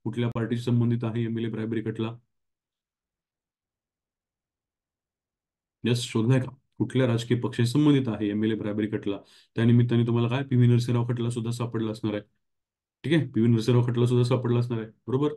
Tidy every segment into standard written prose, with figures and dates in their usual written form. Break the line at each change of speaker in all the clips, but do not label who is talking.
कुठल्या पार्टीशी संबंधित आहे एमएलए ब्रायबरी खटला? यस, शोधलाय का? कुठल्या राजकीय पक्षाशी संबंधित आहे एमएलए ब्रायबरी खटला? त्यानिमित्ताने तुम्हाला काय पी व्ही नरसिंहराव खटला सुद्धा सापडला असणार आहे. ठीक आहे, पी व्ही नरसिंहराव खटला सुद्धा सापडला असणार आहे, बरोबर?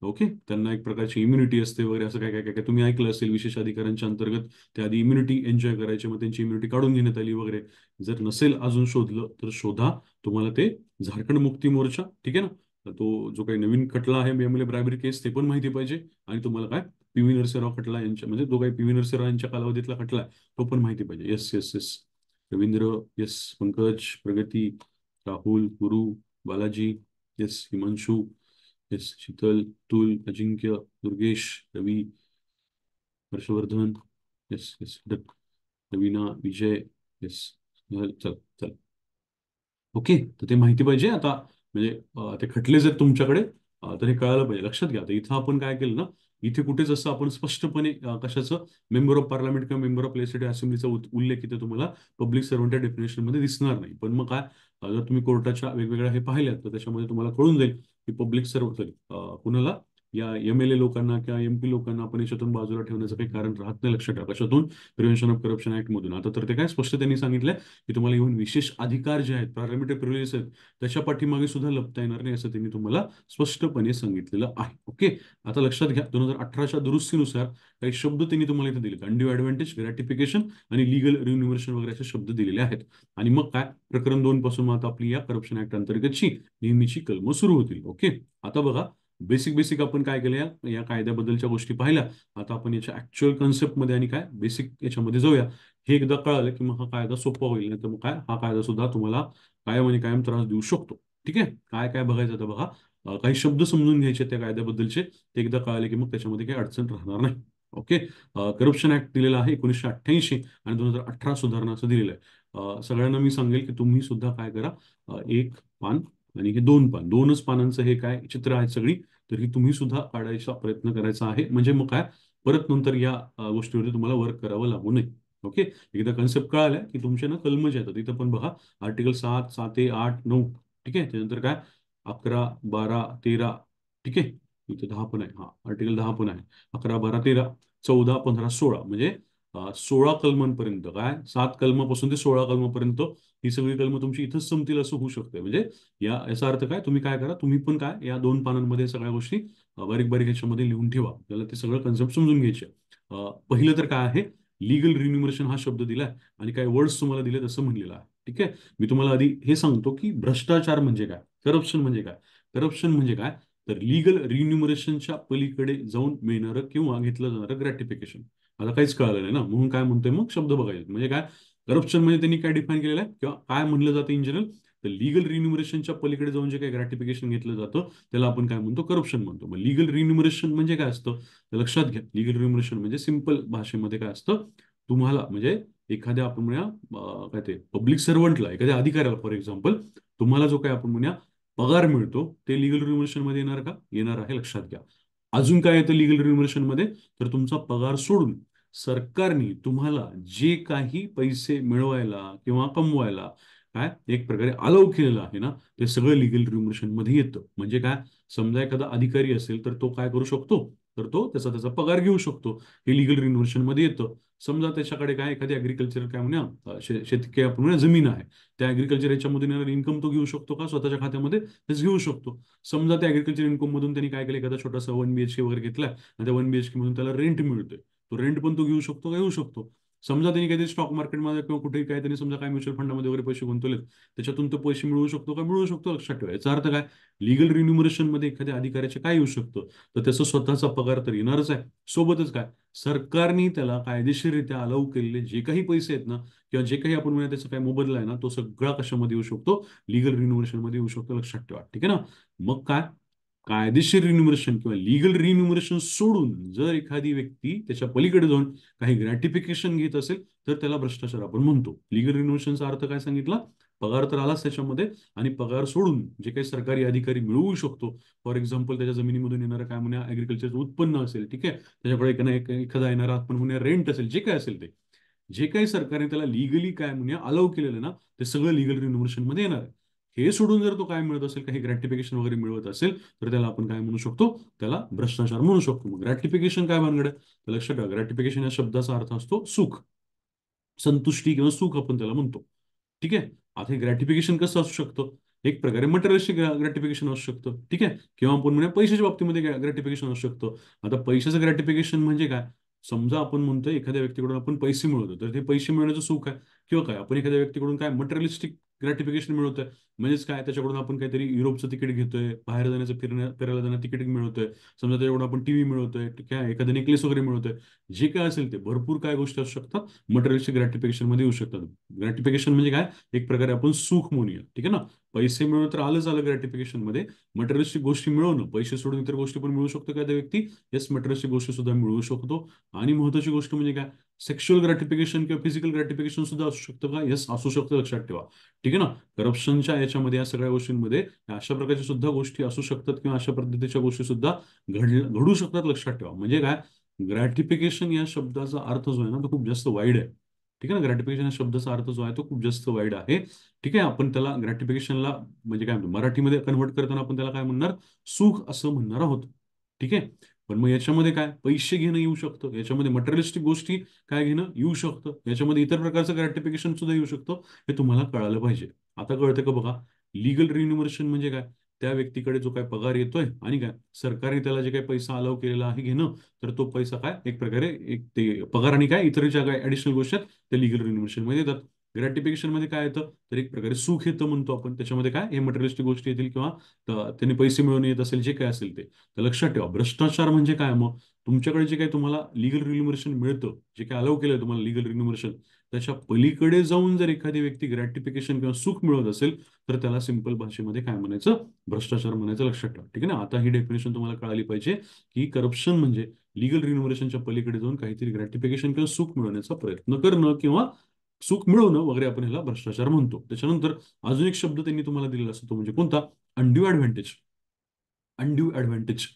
ओके, त्यांना एक प्रकारची इम्युनिटी असते वगैरे, असं काय काय काय काय तुम्ही ऐकलं असेल. विशेष अधिकाऱ्यांच्या अंतर्गत ते आधी इम्युनिटी एन्जॉय करायचे, मग त्यांची इम्युनिटी काढून घेण्यात आली वगैरे. जर नसेल अजून शोधलं तर शोधा. तुम्हाला ते झारखंड मुक्ती मोर्चा, ठीक आहे ना, तर तो जो काही नवीन खटला आहे एमएलए ब्रायबरी केस, ते पण माहिती पाहिजे. आणि तुम्हाला काय पी व्ही नरसिंहराव खटला यांच्या, म्हणजे जो काही पी व्ही नरसिंहराव यांच्या कालावधीतला खटला आहे तो पण माहिती पाहिजे. Yes yes yes. Ravindra, yes. Pankaj, प्रगती, राहुल, गुरु, बालाजी, येस. हिमांशु, येस. शीतल, तुल, अजिंक्य, दुर्गेश, रवी, हर्षवर्धन, येस येस. रवीना, विजय, येस. चल चल. ओके, तर ते माहिती पाहिजे आता. म्हणजे ते खटलेच आहेत तुमच्याकडे. तर हे कळायला पाहिजे. लक्षात घ्या, आता इथं आपण काय केलं ना, इथे कुठेच असं आपण स्पष्टपणे कशाचं मेंबर ऑफ पार्लमेंट किंवा मेंबर ऑफ लेजिस्लेटिव्ह असेंब्लीचा उल्लेख इथे तुम्हाला पब्लिक सर्वंट डेफिनेशन मध्ये दिसणार नाही. पण मग काय, जर तुम्ही कोर्टाच्या वेगवेगळ्या हे पाहिल्यात तर त्याच्यामध्ये तुम्हाला कळून जाईल की पब्लिक सर्व सॉरी कुणाला, या एमएलए लोकांना किंवा एमपी लोकांना आपण याच्यातून बाजूला ठेवण्याचं काही कारण राहत नाही. लक्षात ठेवा, कशातून? प्रिव्हेन्शन ऑफ करप्शन ऍक्ट मधून. आता तर ते काय स्पष्ट त्यांनी सांगितलंय की तुम्हाला येऊन विशेष अधिकार जे आहेत, पार्लमेंटरी प्रिव्हिलेजेस आहेत, त्याच्या पाठीमागे सुद्धा लपता येणार नाही, असं त्यांनी तुम्हाला स्पष्टपणे सांगितलेलं आहे. ओके, आता लक्षात घ्या, 2018च्या दुरुस्तीनुसार काही शब्द त्यांनी तुम्हाला इथे दिलेत. अनड्यू ऍडव्हान्टेज, ग्रॅटिफिकेशन आणि लिगल रिन्युमरेशन वगैरे असे शब्द दिलेले आहेत. आणि मग काय, प्रकरण 2 पासून मग आता आपली या करप्शन ऍक्ट अंतर्गतची नेहमीची कलम सुरू होतील. ओके, आता बघा, बेसिक बेसिक आपण काय केलं, या कायद्याबद्दलच्या गोष्टी पाहिल्या. आता आपण याच्या ऍक्च्युअल कन्सेप्टमध्ये आणि काय बेसिक याच्यामध्ये जाऊया. हे एकदा कळालं की मग हा कायदा सोपा होईल. नाही तर मग काय, हा कायदा सुद्धा तुम्हाला कायम आणि कायम त्रास देऊ शकतो. ठीक आहे, काय काय बघायचं आता बघा. काही शब्द समजून घ्यायचे त्या कायद्याबद्दलचे, ते एकदा कळाले की मग त्याच्यामध्ये काही अडचण राहणार नाही. ओके, करप्शन ऍक्ट दिलेला आहे 1988 आणि 2018 सुधारणा असं दिलेलं आहे. सगळ्यांना मी सांगेल की तुम्ही सुद्धा काय करा, एक पान आणि हे दोन पान, दोनच पानांचं हे काय चित्र आहेत सगळी, तर ही तुम्ही सुद्धा काढायचा प्रयत्न करायचा आहे. म्हणजे मग काय, परत नंतर या गोष्टीवरती तुम्हाला वर्क करावं लागू नये. ओके, एकदा कन्सेप्ट कळाल्या की तुमचे ना कलम जे येतात इथं पण बघा, आर्टिकल 7, 7A, 8, 9. ठीक आहे, त्यानंतर काय 11, 12, 13. ठीक आहे, इथे 10 पण आहे. हा, आर्टिकल 10 पण आहे. 11, 12, 13, 14, 15, 16, म्हणजे 16 कलमांपर्यंत, काय 7 कलमापासून ते 16 कलमापर्यंत ही सगळी कलमं तुमची इथंच संपतील असं होऊ शकतं. म्हणजे याचा अर्थ काय, तुम्ही काय करा, तुम्ही पण काय या दोन पानांमध्ये सगळ्या गोष्टी बारीक बारीक ह्याच्यामध्ये लिहून ठेवा. आपल्याला ते सगळं कन्सेप्ट समजून घ्यायचे. पहिलं तर काय आहे, लिगल रिन्युमरेशन हा शब्द दिलाय आणि काय वर्ड्स तुम्हाला दिलेत असं म्हणलेलं आहे. ठीक आहे, मी तुम्हाला आधी हे सांगतो की भ्रष्टाचार म्हणजे काय, करप्शन म्हणजे काय. करप्शन म्हणजे काय, तर लिगल रिन्युमरेशनच्या पलीकडे जाऊन मिळणारं किंवा घेतलं जाणारं ग्रॅटिफिकेशन. आता काहीच कळालं नाही ना, म्हणून काय म्हणतोय मग शब्द बघायचे. म्हणजे काय, करप्शन म्हणजे त्यांनी काय डिफाईन केलेलं आहे किंवा काय म्हणलं जातं इन जनरल, तर लिगल रिन्युमरेशनच्या पलीकडे जाऊन जे काही ग्रॅटिफिकेशन घेतलं जातं त्याला आपण काय म्हणतो, करप्शन म्हणतो. मग लिगल रिन्युमरेशन म्हणजे काय असतं, तर लक्षात घ्या, लिगल रिन्युमरेशन म्हणजे सिंपल भाषेमध्ये काय असतं, तुम्हाला म्हणजे एखाद्या आपण म्हणूया काय ते पब्लिक सर्वंटला, एखाद्या अधिकाऱ्याला फॉर एक्झाम्पल, तुम्हाला जो काही आपण म्हणूया पगार मिळतो ते लिगल रिन्युमरेशन मध्ये येणार का? येणार आहे, लक्षात घ्या. अजून काय येतं लिगल रिन्युमरेशन मध्ये, तर तुमचा पगार सोडून सरकारने तुम्हाला जे काही पैसे मिळवायला किंवा कमवायला काय एक प्रकारे अलाउ केलेलं आहे ना, ते सगळं लिगल रिम्युनरेशन मध्ये येतं. म्हणजे काय, समजा एखादा अधिकारी असेल तर तो काय करू शकतो, तर तो त्याचा त्याचा पगार घेऊ शकतो. हे लिगल रिन्युमरेशन मध्ये येतं. समजा त्याच्याकडे काय एखादी अग्रिकल्चर काय म्हणूया शेतकी आपण म्हणूया जमीन आहे, त्या अग्रिकल्चर याच्यामधून येणारा इन्कम तो घेऊ शकतो का स्वतःच्या खात्यामध्ये, तेच घेऊ शकतो. समजा त्या अग्रिकल्चर इन्कम मधून त्यांनी काय केलं, एखादा छोटासा 1 BHK वगैरे घेतला आणि त्या 1 BHK मधून त्याला रेंट मिळतोय, तो रेंट पण तो घेऊ शकतो का? घेऊ शकतो. समजा त्यांनी काहीतरी स्टॉक मार्केटमध्ये किंवा कुठेही काय त्यांनी समजा काय म्युच्युअल फंडामध्ये वगैरे पैसे गुंतवलेत, त्याच्यातून तो पैसे मिळवू शकतो का? मिळवू शकतो. लक्षात ठेवा, याचा अर्थ काय, लिगल रिन्युमरेशन मध्ये एखाद्या अधिकाऱ्याचे काय येऊ शकतं, तर त्याचा स्वतःचा पगार तर येणारच आहे. सोबतच काय, सरकारने त्याला कायदेशीररित्या अलाउ केलेले जे काही पैसे आहेत ना, किंवा जे काही आपण म्हणूया त्याचा काही मोबदला आहे ना, तो सगळा कशामध्ये येऊ शकतो, लिगल रिन्युमरेशन मध्ये येऊ शकतो. लक्षात ठेवा. ठीक आहे ना. मग काय, कायदेशीर रिन्युमरेशन किंवा लिगल रिन्युमरेशन सोडून जर एखादी व्यक्ती त्याच्या पलीकडे जाऊन काही ग्रॅटिफिकेशन घेत असेल तर त्याला भ्रष्टाचार आपण म्हणतो. लिगल रिन्युमरेशनचा अर्थ काय सांगितला, पगार तर आलाच त्याच्यामध्ये, आणि पगार सोडून जे काही सरकारी अधिकारी मिळवू शकतो, फॉर एक्झाम्पल त्याच्या जमिनीमधून येणारं काय म्हणूया ऍग्रिकल्चरचं उत्पन्न असेल, ठीक आहे, त्याच्याकडे एखादा येणारा आपण म्हणूया रेंट असेल, जे काय असेल ते, जे काही सरकारने त्याला लिगली काय म्हणूया अलाउ केलेलं ना, ते सगळं लिगल रिन्युमरेशन मध्ये येणार आहे. हे सोडून जर तो काय मिळत असेल, काही ग्रॅटिफिकेशन वगैरे मिळवत असेल, तर त्याला आपण काय म्हणू शकतो, त्याला भ्रष्टाचार म्हणू शकतो. मग ग्रॅटिफिकेशन काय भानगड आहे? तर लक्षात ठेवा, ग्रॅटिफिकेशन या शब्दाचा अर्थ असतो सुख, संतुष्टी किंवा सुख आपण त्याला म्हणतो. ठीक आहे. आता हे ग्रॅटिफिकेशन कसं असू शकतं? एक प्रकारे मटेरियलिस्टिक ग्रॅटिफिकेशन असू शकतं. ठीक आहे. किंवा आपण म्हणूया पैशाच्या बाबतीमध्ये ग्रॅटिफिकेशन असू शकतं. आता पैशाचं ग्रॅटिफिकेशन म्हणजे काय? समजा आपण म्हणतोय एखाद्या व्यक्तीकडून आपण पैसे मिळवतो, तर ते पैसे मिळवण्याचं सुख आहे. किंवा काय, आपण एखाद्या व्यक्तीकडून काय मटेरियलिस्टिक ग्रॅटिफिकेशन मिळवतोय, म्हणजेच काय, त्याच्याकडून आपण काहीतरी युरोपचं तिकीट घेतोय, बाहेर जाण्याचं फिरायला जाण्याचं तिकीट मिळवतोय, समजा त्याच्याकडून आपण टीव्ही मिळवतोय, काय एखादा नेकलेस वगैरे मिळवतोय. जे काय असेल ते भरपूर काय गोष्टी असू शकतात, मटेरियलिस्टिक ग्रॅटिफिकेशन मध्ये येऊ शकतात. ग्रॅटिफिकेशन म्हणजे काय? एक प्रकारे आपण सुख म्हणूया. ठीक आहे ना. पैसे मिळवणं तर आलंच आलं ग्रॅटिफिकेशन मध्ये. मटेरियलिस्टिक गोष्टी मिळवणं, पैसे सोडून इतर गोष्टी पण मिळू शकतो का त्या व्यक्ती? येस, मटेरियलिस्टिक गोष्टी सुद्धा मिळवू शकतो. आणि महत्वाची गोष्ट म्हणजे काय? सेक्शुअल ग्रॅटिफिकेशन किंवा फिजिकल ग्रॅटिफिकेशन सुद्धा असू शकतं का? येस, असू शकतं, लक्षात ठेवा. ठीक आहे ना. करप्शनच्या याच्यामध्ये या सगळ्या गोष्टींमध्ये अशा प्रकारच्या सुद्धा गोष्टी असू शकतात किंवा अशा पद्धतीच्या गोष्टी सुद्धा घडू शकतात, लक्षात ठेवा. म्हणजे काय? ग्रॅटिफिकेशन या शब्दाचा अर्थ जो आहे ना, तो खूप जास्त वाईड आहे. ठीक आहे ना. ग्रॅटिफिकेशन या शब्दाचा अर्थ जो आहे तो खूप जास्त वाईड आहे. ठीक आहे. आपण त्याला ग्रॅटिफिकेशनला म्हणजे काय म्हणतो, मराठीमध्ये कन्व्हर्ट करताना आपण त्याला काय म्हणणार? सुख असं म्हणणार आहोत. ठीक आहे. पण मग याच्यामध्ये काय पैसे घेणं येऊ शकतं, याच्यामध्ये मटेरियलिस्टिक गोष्टी काय घेणं येऊ शकतं, याच्यामध्ये इतर प्रकारचं ग्रॅटिफिकेशन सुद्धा येऊ शकतं. हे तुम्हाला कळालं पाहिजे. आता कळतं का बघा? लीगल रिन्युमरेशन म्हणजे काय? त्या व्यक्तीकडे जो काय पगार येतोय आणि काय सरकारने त्याला जे काही पैसा अलाव केलेला आहे घेणं, तर तो पैसा काय एक प्रकारे एक ते पगार आणि काय इतर ज्या काही ऍडिशनल गोष्टी आहेत ते लीगल रिन्युमरेशन मध्ये येतात. ग्रॅटिफिकेशन मध्ये काय येतं, तर एक प्रकारे सुख येतं म्हणतो आपण. त्याच्यामध्ये काय हे मटेरियलिस्टिक गोष्टी येतील किंवा त्यांनी पैसे मिळवून येत असेल जे काय असेल ते. तर लक्षात ठेवा, भ्रष्टाचार म्हणजे काय? मग तुमच्याकडे जे काही तुम्हाला लीगल रिन्युमरेशन मिळतं, जे काही अलाव केलं तुम्हाला लीगल रिन्युमरेशन, त्याच्या पलीकडे जाऊन जर एखादी व्यक्ती ग्रॅटिफिकेशन किंवा सुख मिळवत असेल, तर त्याला सिंपल भाषेमध्ये काय म्हणायचं? भ्रष्टाचार म्हणायचं, लक्षात ठेवा. ठीक आहे ना. आता ही डेफिनेशन तुम्हाला कळाली पाहिजे की करप्शन म्हणजे लीगल रिन्युमरेशनच्या पलीकडे जाऊन काहीतरी ग्रॅटिफिकेशन किंवा सुख मिळवण्याचा प्रयत्न करणं किंवा सुख मिळवणं वगैरे आपण ह्याला भ्रष्टाचार म्हणतो. त्याच्यानंतर अजून एक शब्द त्यांनी तुम्हाला दिलेला असतो, तो म्हणजे कोणता? Undue advantage. Undue advantage.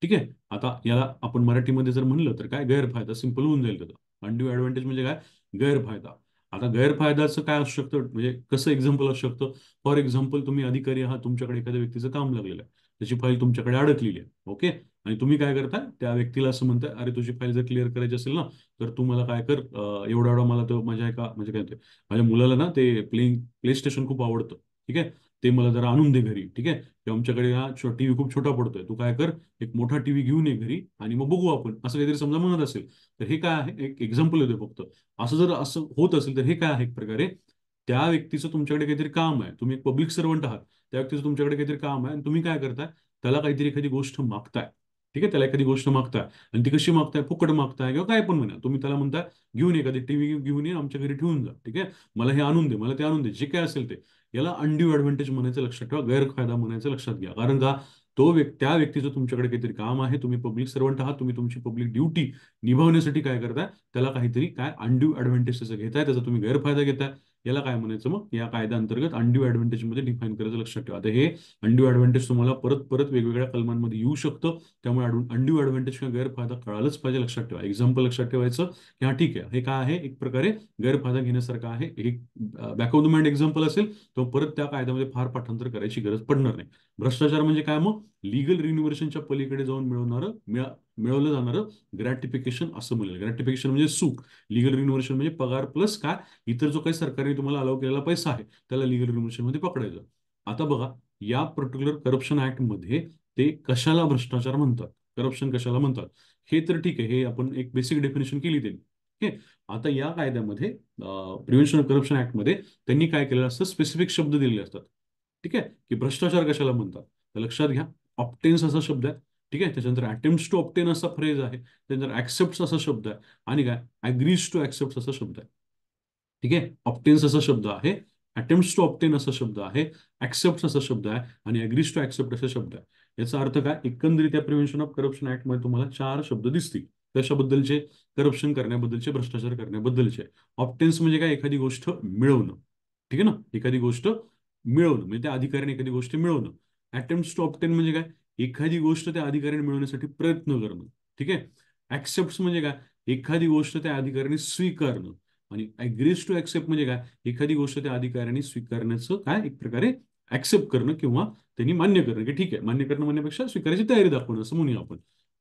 ठीक आहे. आता याला आपण मराठीमध्ये जर म्हणलं तर काय? गैरफायदा. सिंपल होऊन जाईल त्याचा. अनड्यू ऍडव्हान्टेज म्हणजे काय? गैरफायदा. आता गैरफायद्याचं काय असू शकतं, म्हणजे कसं एक्झाम्पल असू शकतं? फॉर एक्झाम्पल, तुम्ही अधिकारी आहात, तुमच्याकडे एखाद्या व्यक्तीचं काम लागलेलं आहे, त्याची फाईल तुमच्याकडे अडकलेली आहे. ओके. आणि तुम्ही काय करताय? त्या व्यक्तीला असं म्हणताय, अरे तुझी फाईल जर क्लिअर करायची असेल ना, तर तू मला काय कर, एवढा एवढा मला तो माझ्या एका म्हणजे काय ते माझ्या मुलाला ना ते प्ले स्टेशन खूप आवडतं. ठीक आहे. ते मला जरा आणून दे घरी. ठीक आहे. किंवा आमच्याकडे हा टीव्ही खूप छोटा पडतोय, तू काय कर, एक मोठा टीव्ही घेऊन ये घरी आणि मग बघू आपण, असं काहीतरी समजा म्हणत असेल, तर हे काय आहे? एक एक्झाम्पल येतो फक्त. असं जर असं होत असेल तर हे काय आहे? एक प्रकारे त्या व्यक्तीचं तुमच्याकडे काहीतरी काम आहे, तुम्ही एक पब्लिक सर्वंट आहात, त्या व्यक्तीचं तुमच्याकडे काहीतरी काम आहे आणि तुम्ही काय करताय? त्याला काहीतरी एखादी गोष्ट मागताय. ठीक आहे. त्याला एखादी गोष्ट मागताय आणि ती कशी मागताय? फुकट मागताय किंवा काय पण म्हणा, तुम्ही त्याला म्हणताय घेऊन ये, एखादी टीव्ही घेऊन ये, आमच्या घरी ठेवून जा. ठीक आहे. मला हे आणून दे, मला ते आणून दे, जे काय असेल ते. याला अनड्यू ऍडव्हान्टेज म्हणायचं, लक्षात ठेवा. गैरफायदा म्हणायचं, लक्षात घ्या. कारण का? त्या व्यक्तीचं तुमच्याकडे काहीतरी काम आहे, तुम्ही पब्लिक सर्वंट आहात, तुम्ही तुमची पब्लिक ड्युटी निभावण्यासाठी काय करताय? त्याला काहीतरी काय अनड्यू ऍडव्हान्टेज त्याचा घेताय, त्याचा तुम्ही गैरफायदा घेताय. याला काय म्हणायचं? मग या कायद्याअंतर्गत अनड्यू ऍडव्हान्टेज मध्ये डिफाईन करायचं, लक्षात ठेवा. आता हे अनड्यू ऍडव्हान्टेज तुम्हाला परत परत वेगवेगळ्या कलमांमध्ये येऊ शकतं. त्यामुळे अनड्यू ऍडव्हान्टेज किंवा गैरफायदा कळालंच पाहिजे, लक्षात ठेवा. एक्झाम्पल लक्षात ठेवायचं की हा ठीक आहे, हे काय आहे? एक प्रकारे गैरफायदा घेण्यासारखं आहे. एक back of the mind example असेल तर परत त्या कायद्यामध्ये फार पाठांतर करायची गरज पडणार नाही. भ्रष्टाचार म्हणजे काय? मग लीगल रिन्युमरेशनच्या पलीकडे जाऊन मिळवलं जाणारं ग्रॅटिफिकेशन असं म्हणेल. ग्रॅटिफिकेशन म्हणजे सुख. लीगल रिन्युमरेशन म्हणजे पगार प्लस काय इतर जो काही सरकारने तुम्हाला अलाव केलेला पैसा आहे, त्याला लीगल रिन्युमरेशन मध्ये पकडायचं. आता बघा, या पर्टिक्युलर करप्शन ऍक्ट मध्ये ते कशाला भ्रष्टाचार म्हणतात, करप्शन कशाला म्हणतात, हे तर ठीक आहे, हे आपण एक बेसिक डेफिनेशन केली त्यांनी. ओके. आता या कायद्यामध्ये प्रिव्हेन्शन ऑफ करप्शन ऍक्ट मध्ये त्यांनी काय केलेलं असतं? स्पेसिफिक शब्द दिलेले असतात. ठीक आहे. की भ्रष्टाचार कशाला म्हणतात, तर लक्षात घ्या. ऑप्टेन्स असा शब्द आहे. ठीक आहे. त्याच्यानंतर अटेम्प्ट टू ऑप्टेन असा फ्रेज आहे. त्यानंतर ऍक्सेप्ट असा शब्द आहे. आणि काय अग्रीज टू ऍक्सेप्ट असा शब्द आहे. ठीक आहे. ऑप्टेन्स असा शब्द आहे, अटेम्प्ट टू ऑप्टेन असा शब्द आहे, ऍक्सेप्ट असा शब्द आहे आणि अग्रीज टू ऍक्सेप्ट असा शब्द आहे. याचा अर्थ काय? एकंदरीत या प्रिव्हेन्शन ऑफ करप्शन ऍक्ट मध्ये तुम्हाला 4 शब्द दिसतील. कशाबद्दलचे? करप्शन करण्याबद्दलचे, भ्रष्टाचार करण्याबद्दलचे. ऑप्टेन्स म्हणजे काय? एखादी गोष्ट मिळवणं. ठीक आहे ना. एखादी गोष्ट मिळवणं म्हणजे त्या अधिकाऱ्याने एखादी गोष्ट मिळवणं. अटेम्प्ट टू ऑप्टेन म्हणजे काय? एखादी गोष्ट त्या अधिकाऱ्याने मिळवण्यासाठी प्रयत्न करणं. ठीक आहे. ऍक्सेप्ट म्हणजे काय? एखादी गोष्ट त्या अधिकाऱ्याने स्वीकारणं. आणि अग्रीज टू ऍक्सेप्ट म्हणजे काय? एखादी गोष्ट त्या अधिकाऱ्याने स्वीकारण्याचं काय एक प्रकारे ऍक्सेप्ट करणं किंवा त्यांनी मान्य करणं, की ठीक आहे, मान्य करणं म्हणण्यापेक्षा स्वीकारायची तयारी दाखवणं असं म्हणूया आपण.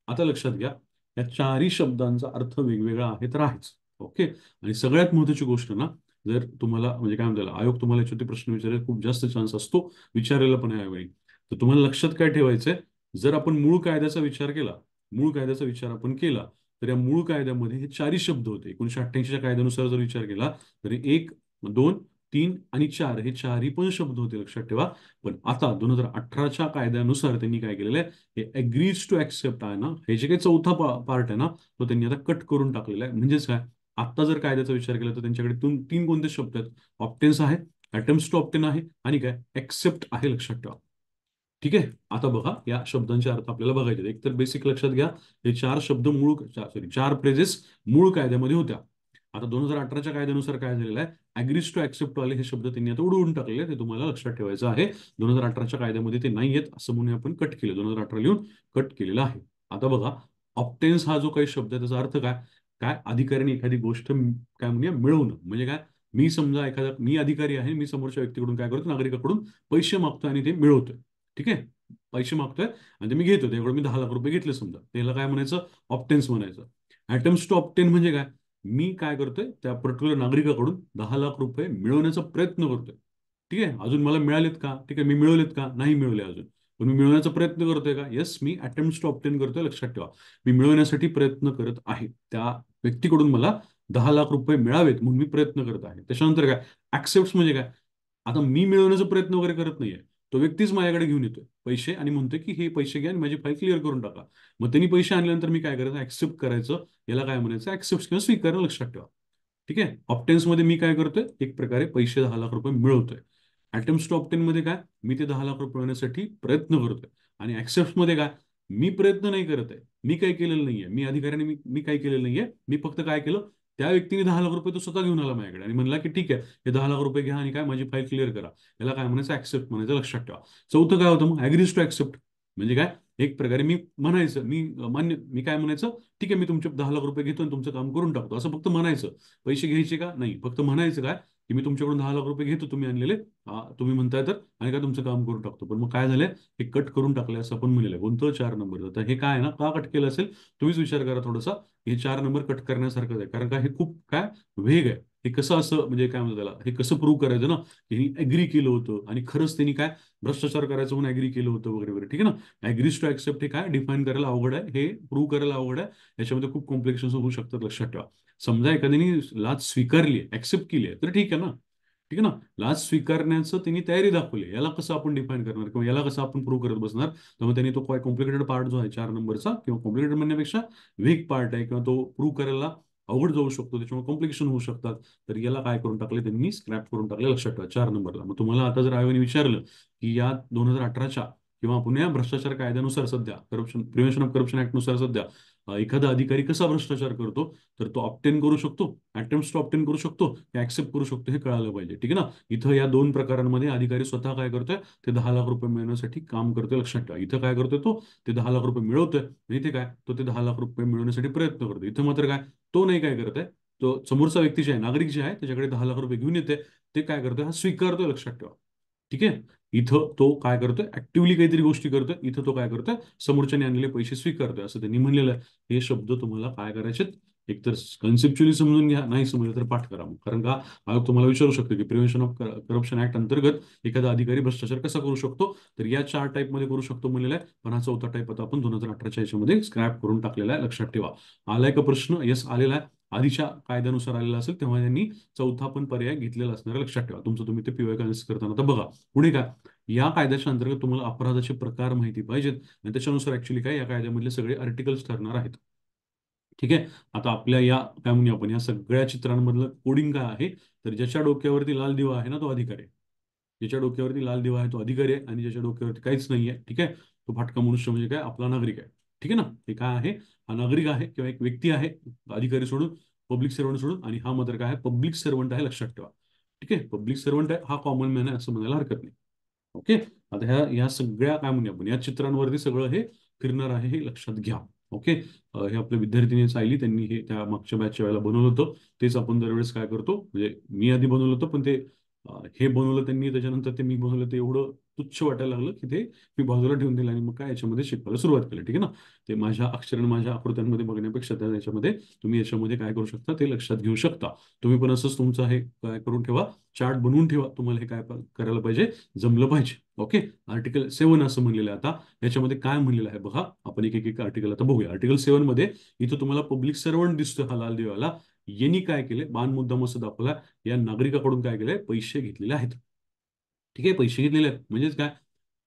आता लक्षात घ्या, या चारही शब्दांचा अर्थ वेगवेगळा आहे तर आहेच. ओके. आणि सगळ्यात महत्त्वाची गोष्ट ना, जर तुम्हाला म्हणजे काय म्हणतात, आयोग तुम्हाला याच्यावरती प्रश्न विचारायला खूप जास्त चान्स असतो, विचारायला पण यावेळी. तर तुम्हाला लक्षात काय ठेवायचंय, जर आपण मूळ कायद्याचा विचार केला, मूळ कायद्याचा विचार आपण केला, तर या मूळ कायद्यामध्ये हे चारही शब्द होते. 1988च्या कायद्यानुसार जर विचार केला तरी 1, 2, 3 आणि 4 हे चारही पण शब्द होते, लक्षात ठेवा. पण आता 2018च्या कायद्यानुसार त्यांनी काय केलेलं आहे, हे अग्रीज टू ऍक्सेप्ट आहे ना, हे जे काही चौथा पार्ट आहे ना, तो त्यांनी आता कट करून टाकलेला आहे. म्हणजेच काय, आता जर कायद्याचा विचार केला तर त्यांच्याकडे तीन कोणते शब्द आहेत, ऑप्टेन्स आहे, अटेम्प्ट्स टू ऑप्टेन आहे आणि काय ऍक्सेप्ट आहे, लक्षात ठेवा. ठीक आहे. आता बघा, या शब्दांचे अर्थ आपल्याला बघायचे आहेत. एक तर बेसिक लक्षात घ्या, हे चार शब्द चार फ्रेजेस मूळ कायद्यामध्ये होत्या. आता 2018च्या कायद्यानुसार काय झालेलं आहे, अग्रीज टू ऍक्सेप्ट वाले हे शब्द त्यांनी आता उडवून टाकलेले, ते तुम्हाला लक्षात ठेवायचं आहे. 2018च्या कायद्यामध्ये ते नाही आहेत असं म्हणून आपण कट केलं, 2018 लिहून कट केलेलं आहे. आता बघा, ऑप्टेन्स हा जो काही शब्द आहे त्याचा अर्थ काय, काय अधिकाऱ्याने एखादी गोष्ट काय म्हणूया मिळवणं, म्हणजे काय, मी समजा मी अधिकारी आहे, मी समोरच्या व्यक्तीकडून काय करतो, नागरिकाकडून पैसे मागतोय आणि ते मिळवतोय. ठीक आहे. पैसे मागतोय आणि ते मी घेतो, त्याकडून मी 10 लाख रुपये घेतले समजा, त्याला काय म्हणायचं, ऑप्टेन्स म्हणायचं. अटेम्प्ट्स टू ऑप्टेन म्हणजे काय, मी काय करतोय, त्या पर्टिक्युलर नागरिकाकडून 10 लाख रुपये मिळवण्याचा प्रयत्न करतोय. ठीक आहे. अजून मला मिळालेत का, ठीक आहे, मी मिळवलेत का, नाही मिळवले अजून, पण मी मिळवण्याचा प्रयत्न करतोय का, येस, मी अटेम्प्ट्स टू ऑप्टेन करतोय, लक्षात ठेवा. मी मिळवण्यासाठी प्रयत्न करत आहे, त्या व्यक्तीकडून मला 10 लाख रुपये मिळावेत म्हणून मी प्रयत्न करत आहे. त्याच्यानंतर काय, ऍक्सेप्ट म्हणजे काय, आता मी मिळवण्याचा प्रयत्न वगैरे करत नाहीये, तो व्यक्तीच माझ्याकडे घेऊन येतोय पैसे आणि म्हणतोय की हे पैसे घ्या आणि माझी फाईल क्लिअर करून टाका. मग त्यांनी पैसे आणल्यानंतर मी काय करायचं, ऍक्सेप्ट करायचं. याला काय म्हणायचं, ऍक्सेप्ट किंवा स्वीकारणं, लक्षात ठेवा. ठीक आहे. ऑप्टेन्स मध्ये मी काय करतोय, एक प्रकारे पैसे 10 लाख रुपये मिळवतोय. अटेम्प्ट्स टू ऑप्टेन मध्ये काय, मी ते 10 लाख रुपये मिळवण्यासाठी प्रयत्न करतोय. आणि ऍक्सेप्ट मध्ये काय, मी प्रयत्न नाही करत आहे, मी काय केलेलं नाहीये, मी अधिकाऱ्याने मी काय केलेलं नाहीये, मी फक्त काय केलं, त्या व्यक्तीने 10 लाख रुपये तो स्वतः घेऊन आला माझ्याकडे आणि म्हणला की ठीक आहे, हे 10 लाख रुपये घ्या आणि काय माझी फाईल क्लिअर करा. याला काय म्हणायचं, ऍक्सेप्ट म्हणायचं, लक्षात ठेवा. चौथं काय होतं मग, ऍग्रीज टू ऍक्सेप्ट म्हणजे काय, एक प्रकारे मी म्हणायचं, मी काय म्हणायचं, ठीक आहे, मी तुमचे 10 लाख रुपये घेतो आणि तुमचं काम करून टाकतो, असं फक्त म्हणायचं. पैसे घ्यायचे का नाही, फक्त म्हणायचं काय, की मी तुमच्याकडून 10 लाख रुपये घेतो तुम्ही आणलेले, तुम्ही म्हणताय तर, आणि काय तुमचं काम करून टाकतो. पण मग काय झालंय, हे कट करून टाकलंय असं आपण म्हणलेलं आहे. कोणतं 4 नंबर, तर हे काय आहे ना, का कट केलं असेल तुम्हीच विचार करा थोडासा. हे 4 नंबर कट करण्यासारखंच आहे, कारण का हे खूप काय वेग आहे. हे कसं असं म्हणजे काय म्हणतात त्याला, हे कसं प्रूव्ह करायचं ना, की ही ऍग्री केलं होतं आणि खरंच त्यांनी काय भ्रष्टाचार करायचं म्हणून ऍग्री केलं होतं वगैरे वगैरे. ठीक आहे ना. ऍग्रीज टू ऍक्सेप्ट हे काय डिफाईन करायला अवघड आहे, हे प्रूव्ह करायला अवघड आहे. याच्यामध्ये खूप कॉम्प्लिकेशन्स होऊ शकतात, लक्षात ठेवा. समजा एखाद्याने लाच स्वीकारली आहे, ऍक्सेप्ट केली आहे, तर ठीक आहे ना. ठीक आहे ना. लाच स्वीकारण्याचं त्यांनी तयारी दाखवली, याला कसं आपण डिफाईन करणार किंवा याला कसं आपण प्रूव्ह करत बसणार. त्यामुळे त्यांनी तो काय कॉम्प्लिकेटेड पार्ट जो आहे 4 नंबरचा, किंवा कॉम्प्लिकेटेड म्हणण्यापेक्षा वीक पार्ट आहे, किंवा तो प्रूव्ह करायला अवघड जाऊ शकतो, त्याच्यामुळे कॉम्प्लिकेशन होऊ शकतात. तर याला काय करून टाकले त्यांनी, स्क्रॅप करून टाकले, लक्षात ठेवा. 4 नंबरला मग तुम्हाला आता जर आयोगाने विचारलं की या 2018च्या किंवा पुण्या भ्रष्टाचार कायद्यानुसार सध्या प्रिव्हेन्शन ऑफ करप्शन ऍक्टनुसार सध्या एखादा अधिकारी कसा भ्रष्टाचार करतो, तर तो ऑप्टेन करू शकतो, अटेम्प्ट्स टू ऑप्टेन करू शकतो, ऍक्सेप्ट करू शकतो, हे कळायला पाहिजे. ठीक आहे ना. इथं या दोन प्रकारांमध्ये अधिकारी स्वतः काय करतोय, ते 10 लाख रुपये मिळवण्यासाठी काम करतोय, लक्षात ठेवा. इथं काय करतोय, तो ते 10 लाख रुपये मिळवतोय आणि इथे काय, तो ते 10 लाख रुपये मिळवण्यासाठी प्रयत्न करतोय. इथं मात्र काय, तो नाही काय करत आहे, तो समोरचा व्यक्ती जे आहे, नागरिक जे आहे, त्याच्याकडे 10 लाख रुपये घेऊन येते, ते काय करतोय, हा स्वीकारतोय, लक्षात ठेवा. ठीक आहे. इथं तो काय करतोय, ऍक्टिव्हली काहीतरी गोष्टी करतोय, इथं तो काय करतोय, समोरच्याने आणलेले पैसे स्वीकारतोय, असं त्यांनी म्हणलेलं आहे. हे शब्द तुम्हाला काय करायचे, एकतर कन्सेप्च्युअली समजून घ्या, नाही समजलं तर पाठ करा मग. कारण का आयोग तुम्हाला विचारू शकतो की प्रिव्हेन्शन ऑफ करप्शन ऍक्ट अंतर्गत एखादा अधिकारी भ्रष्टाचार कसा करू शकतो, तर या 4 टाईपमध्ये करू शकतो म्हणलेला आहे. पण हा चौथा टाईप आता आपण 2018च्या याच्यामध्ये स्क्रॅप करून टाकलेला आहे, लक्षात ठेवा. आलाय का प्रश्न, येस आलेला आहे. आधीच्या कायद्यानुसार आलेला असेल तेव्हा त्यांनी चौथा पण पर्याय घेतलेला असणार, लक्षात ठेवा. तुमचं तुम्ही ते पीवाय करताना. तर बघा पुढे काय, या कायद्याच्या अंतर्गत तुम्हाला अपराधाचे प्रकार माहिती पाहिजेत आणि त्याच्यानुसार ऍक्च्युली काय या कायद्यामधले सगळे आर्टिकल्स ठरणार आहेत. ठीक आहे. आता आपल्या या काय म्हणूया आपण, या सगळ्या चित्रांमधलं कोडिंग काय आहे, तर ज्याच्या डोक्यावरती लाल दिवा आहे ना, तो अधिकारी आहे. ज्याच्या डोक्यावरती लाल दिवा आहे तो अधिकारी आहे, आणि ज्याच्या डोक्यावरती काहीच नाहीये, ठीक आहे, तो फाटका मनुष्य म्हणजे काय, आपला नागरिक आहे. ठीक आहे ना. हे काय आहे, हा नागरिक आहे किंवा एक व्यक्ती आहे, अधिकारी सोडून, पब्लिक सर्वंट सोडून. आणि हा मात्र काय आहे, पब्लिक सर्वंट आहे, लक्षात ठेवा. ठीक आहे. पब्लिक सर्वंट आहे, हा कॉमन मॅन आहे असं म्हणायला हरकत नाही. ओके. आता ह्या सगळ्या काय म्हणूया आपण, या चित्रांवरती सगळं हे फिरणार आहे, हे लक्षात घ्या. ओके. हे आपल्या विद्यार्थिनी सायली त्यांनी हे त्या मागच्या बॅचच्या वेळेला बनवलं होतं, तेच आपण दरवेळेस काय करतो, म्हणजे मी आधी बनवलं होतं पण ते हे बनवलं त्यांनी, त्याच्यानंतर ते मी बनवलं ते एवढं तुच्छ वाटायला लागलं की ते मी बाजूला ठेवून दिलं आणि मग काय याच्यामध्ये शिकवायला सुरुवात केली. ठीक आहे ना. ते माझ्या अक्षरांना माझ्या आकृत्यांमध्ये बघण्यापेक्षा त्या याच्यामध्ये तुम्ही याच्यामध्ये काय करू शकता ते लक्षात घेऊ शकता. तुम्ही पण असंच तुमचं हे काय करून ठेवा, चार्ट बनवून ठेवा. तुम्हाला हे काय करायला पाहिजे, जमलं पाहिजे. ओके. आर्टिकल 7 असं म्हणलेलं आहे. आता याच्यामध्ये काय म्हणलेलं आहे बघा, आपण एक एक आर्टिकल आता बघूया. आर्टिकल 7 मध्ये इथं तुम्हाला पब्लिक सर्वंट दिसतोय हा लाल दिव्याला. यांनी काय केले, बाण मुद्दाम असं दाखवला, या नागरिकाकडून काय केलंय, पैसे घेतलेले आहेत. ठीक आहे, पैसे घेतलेले आहेत म्हणजेच काय,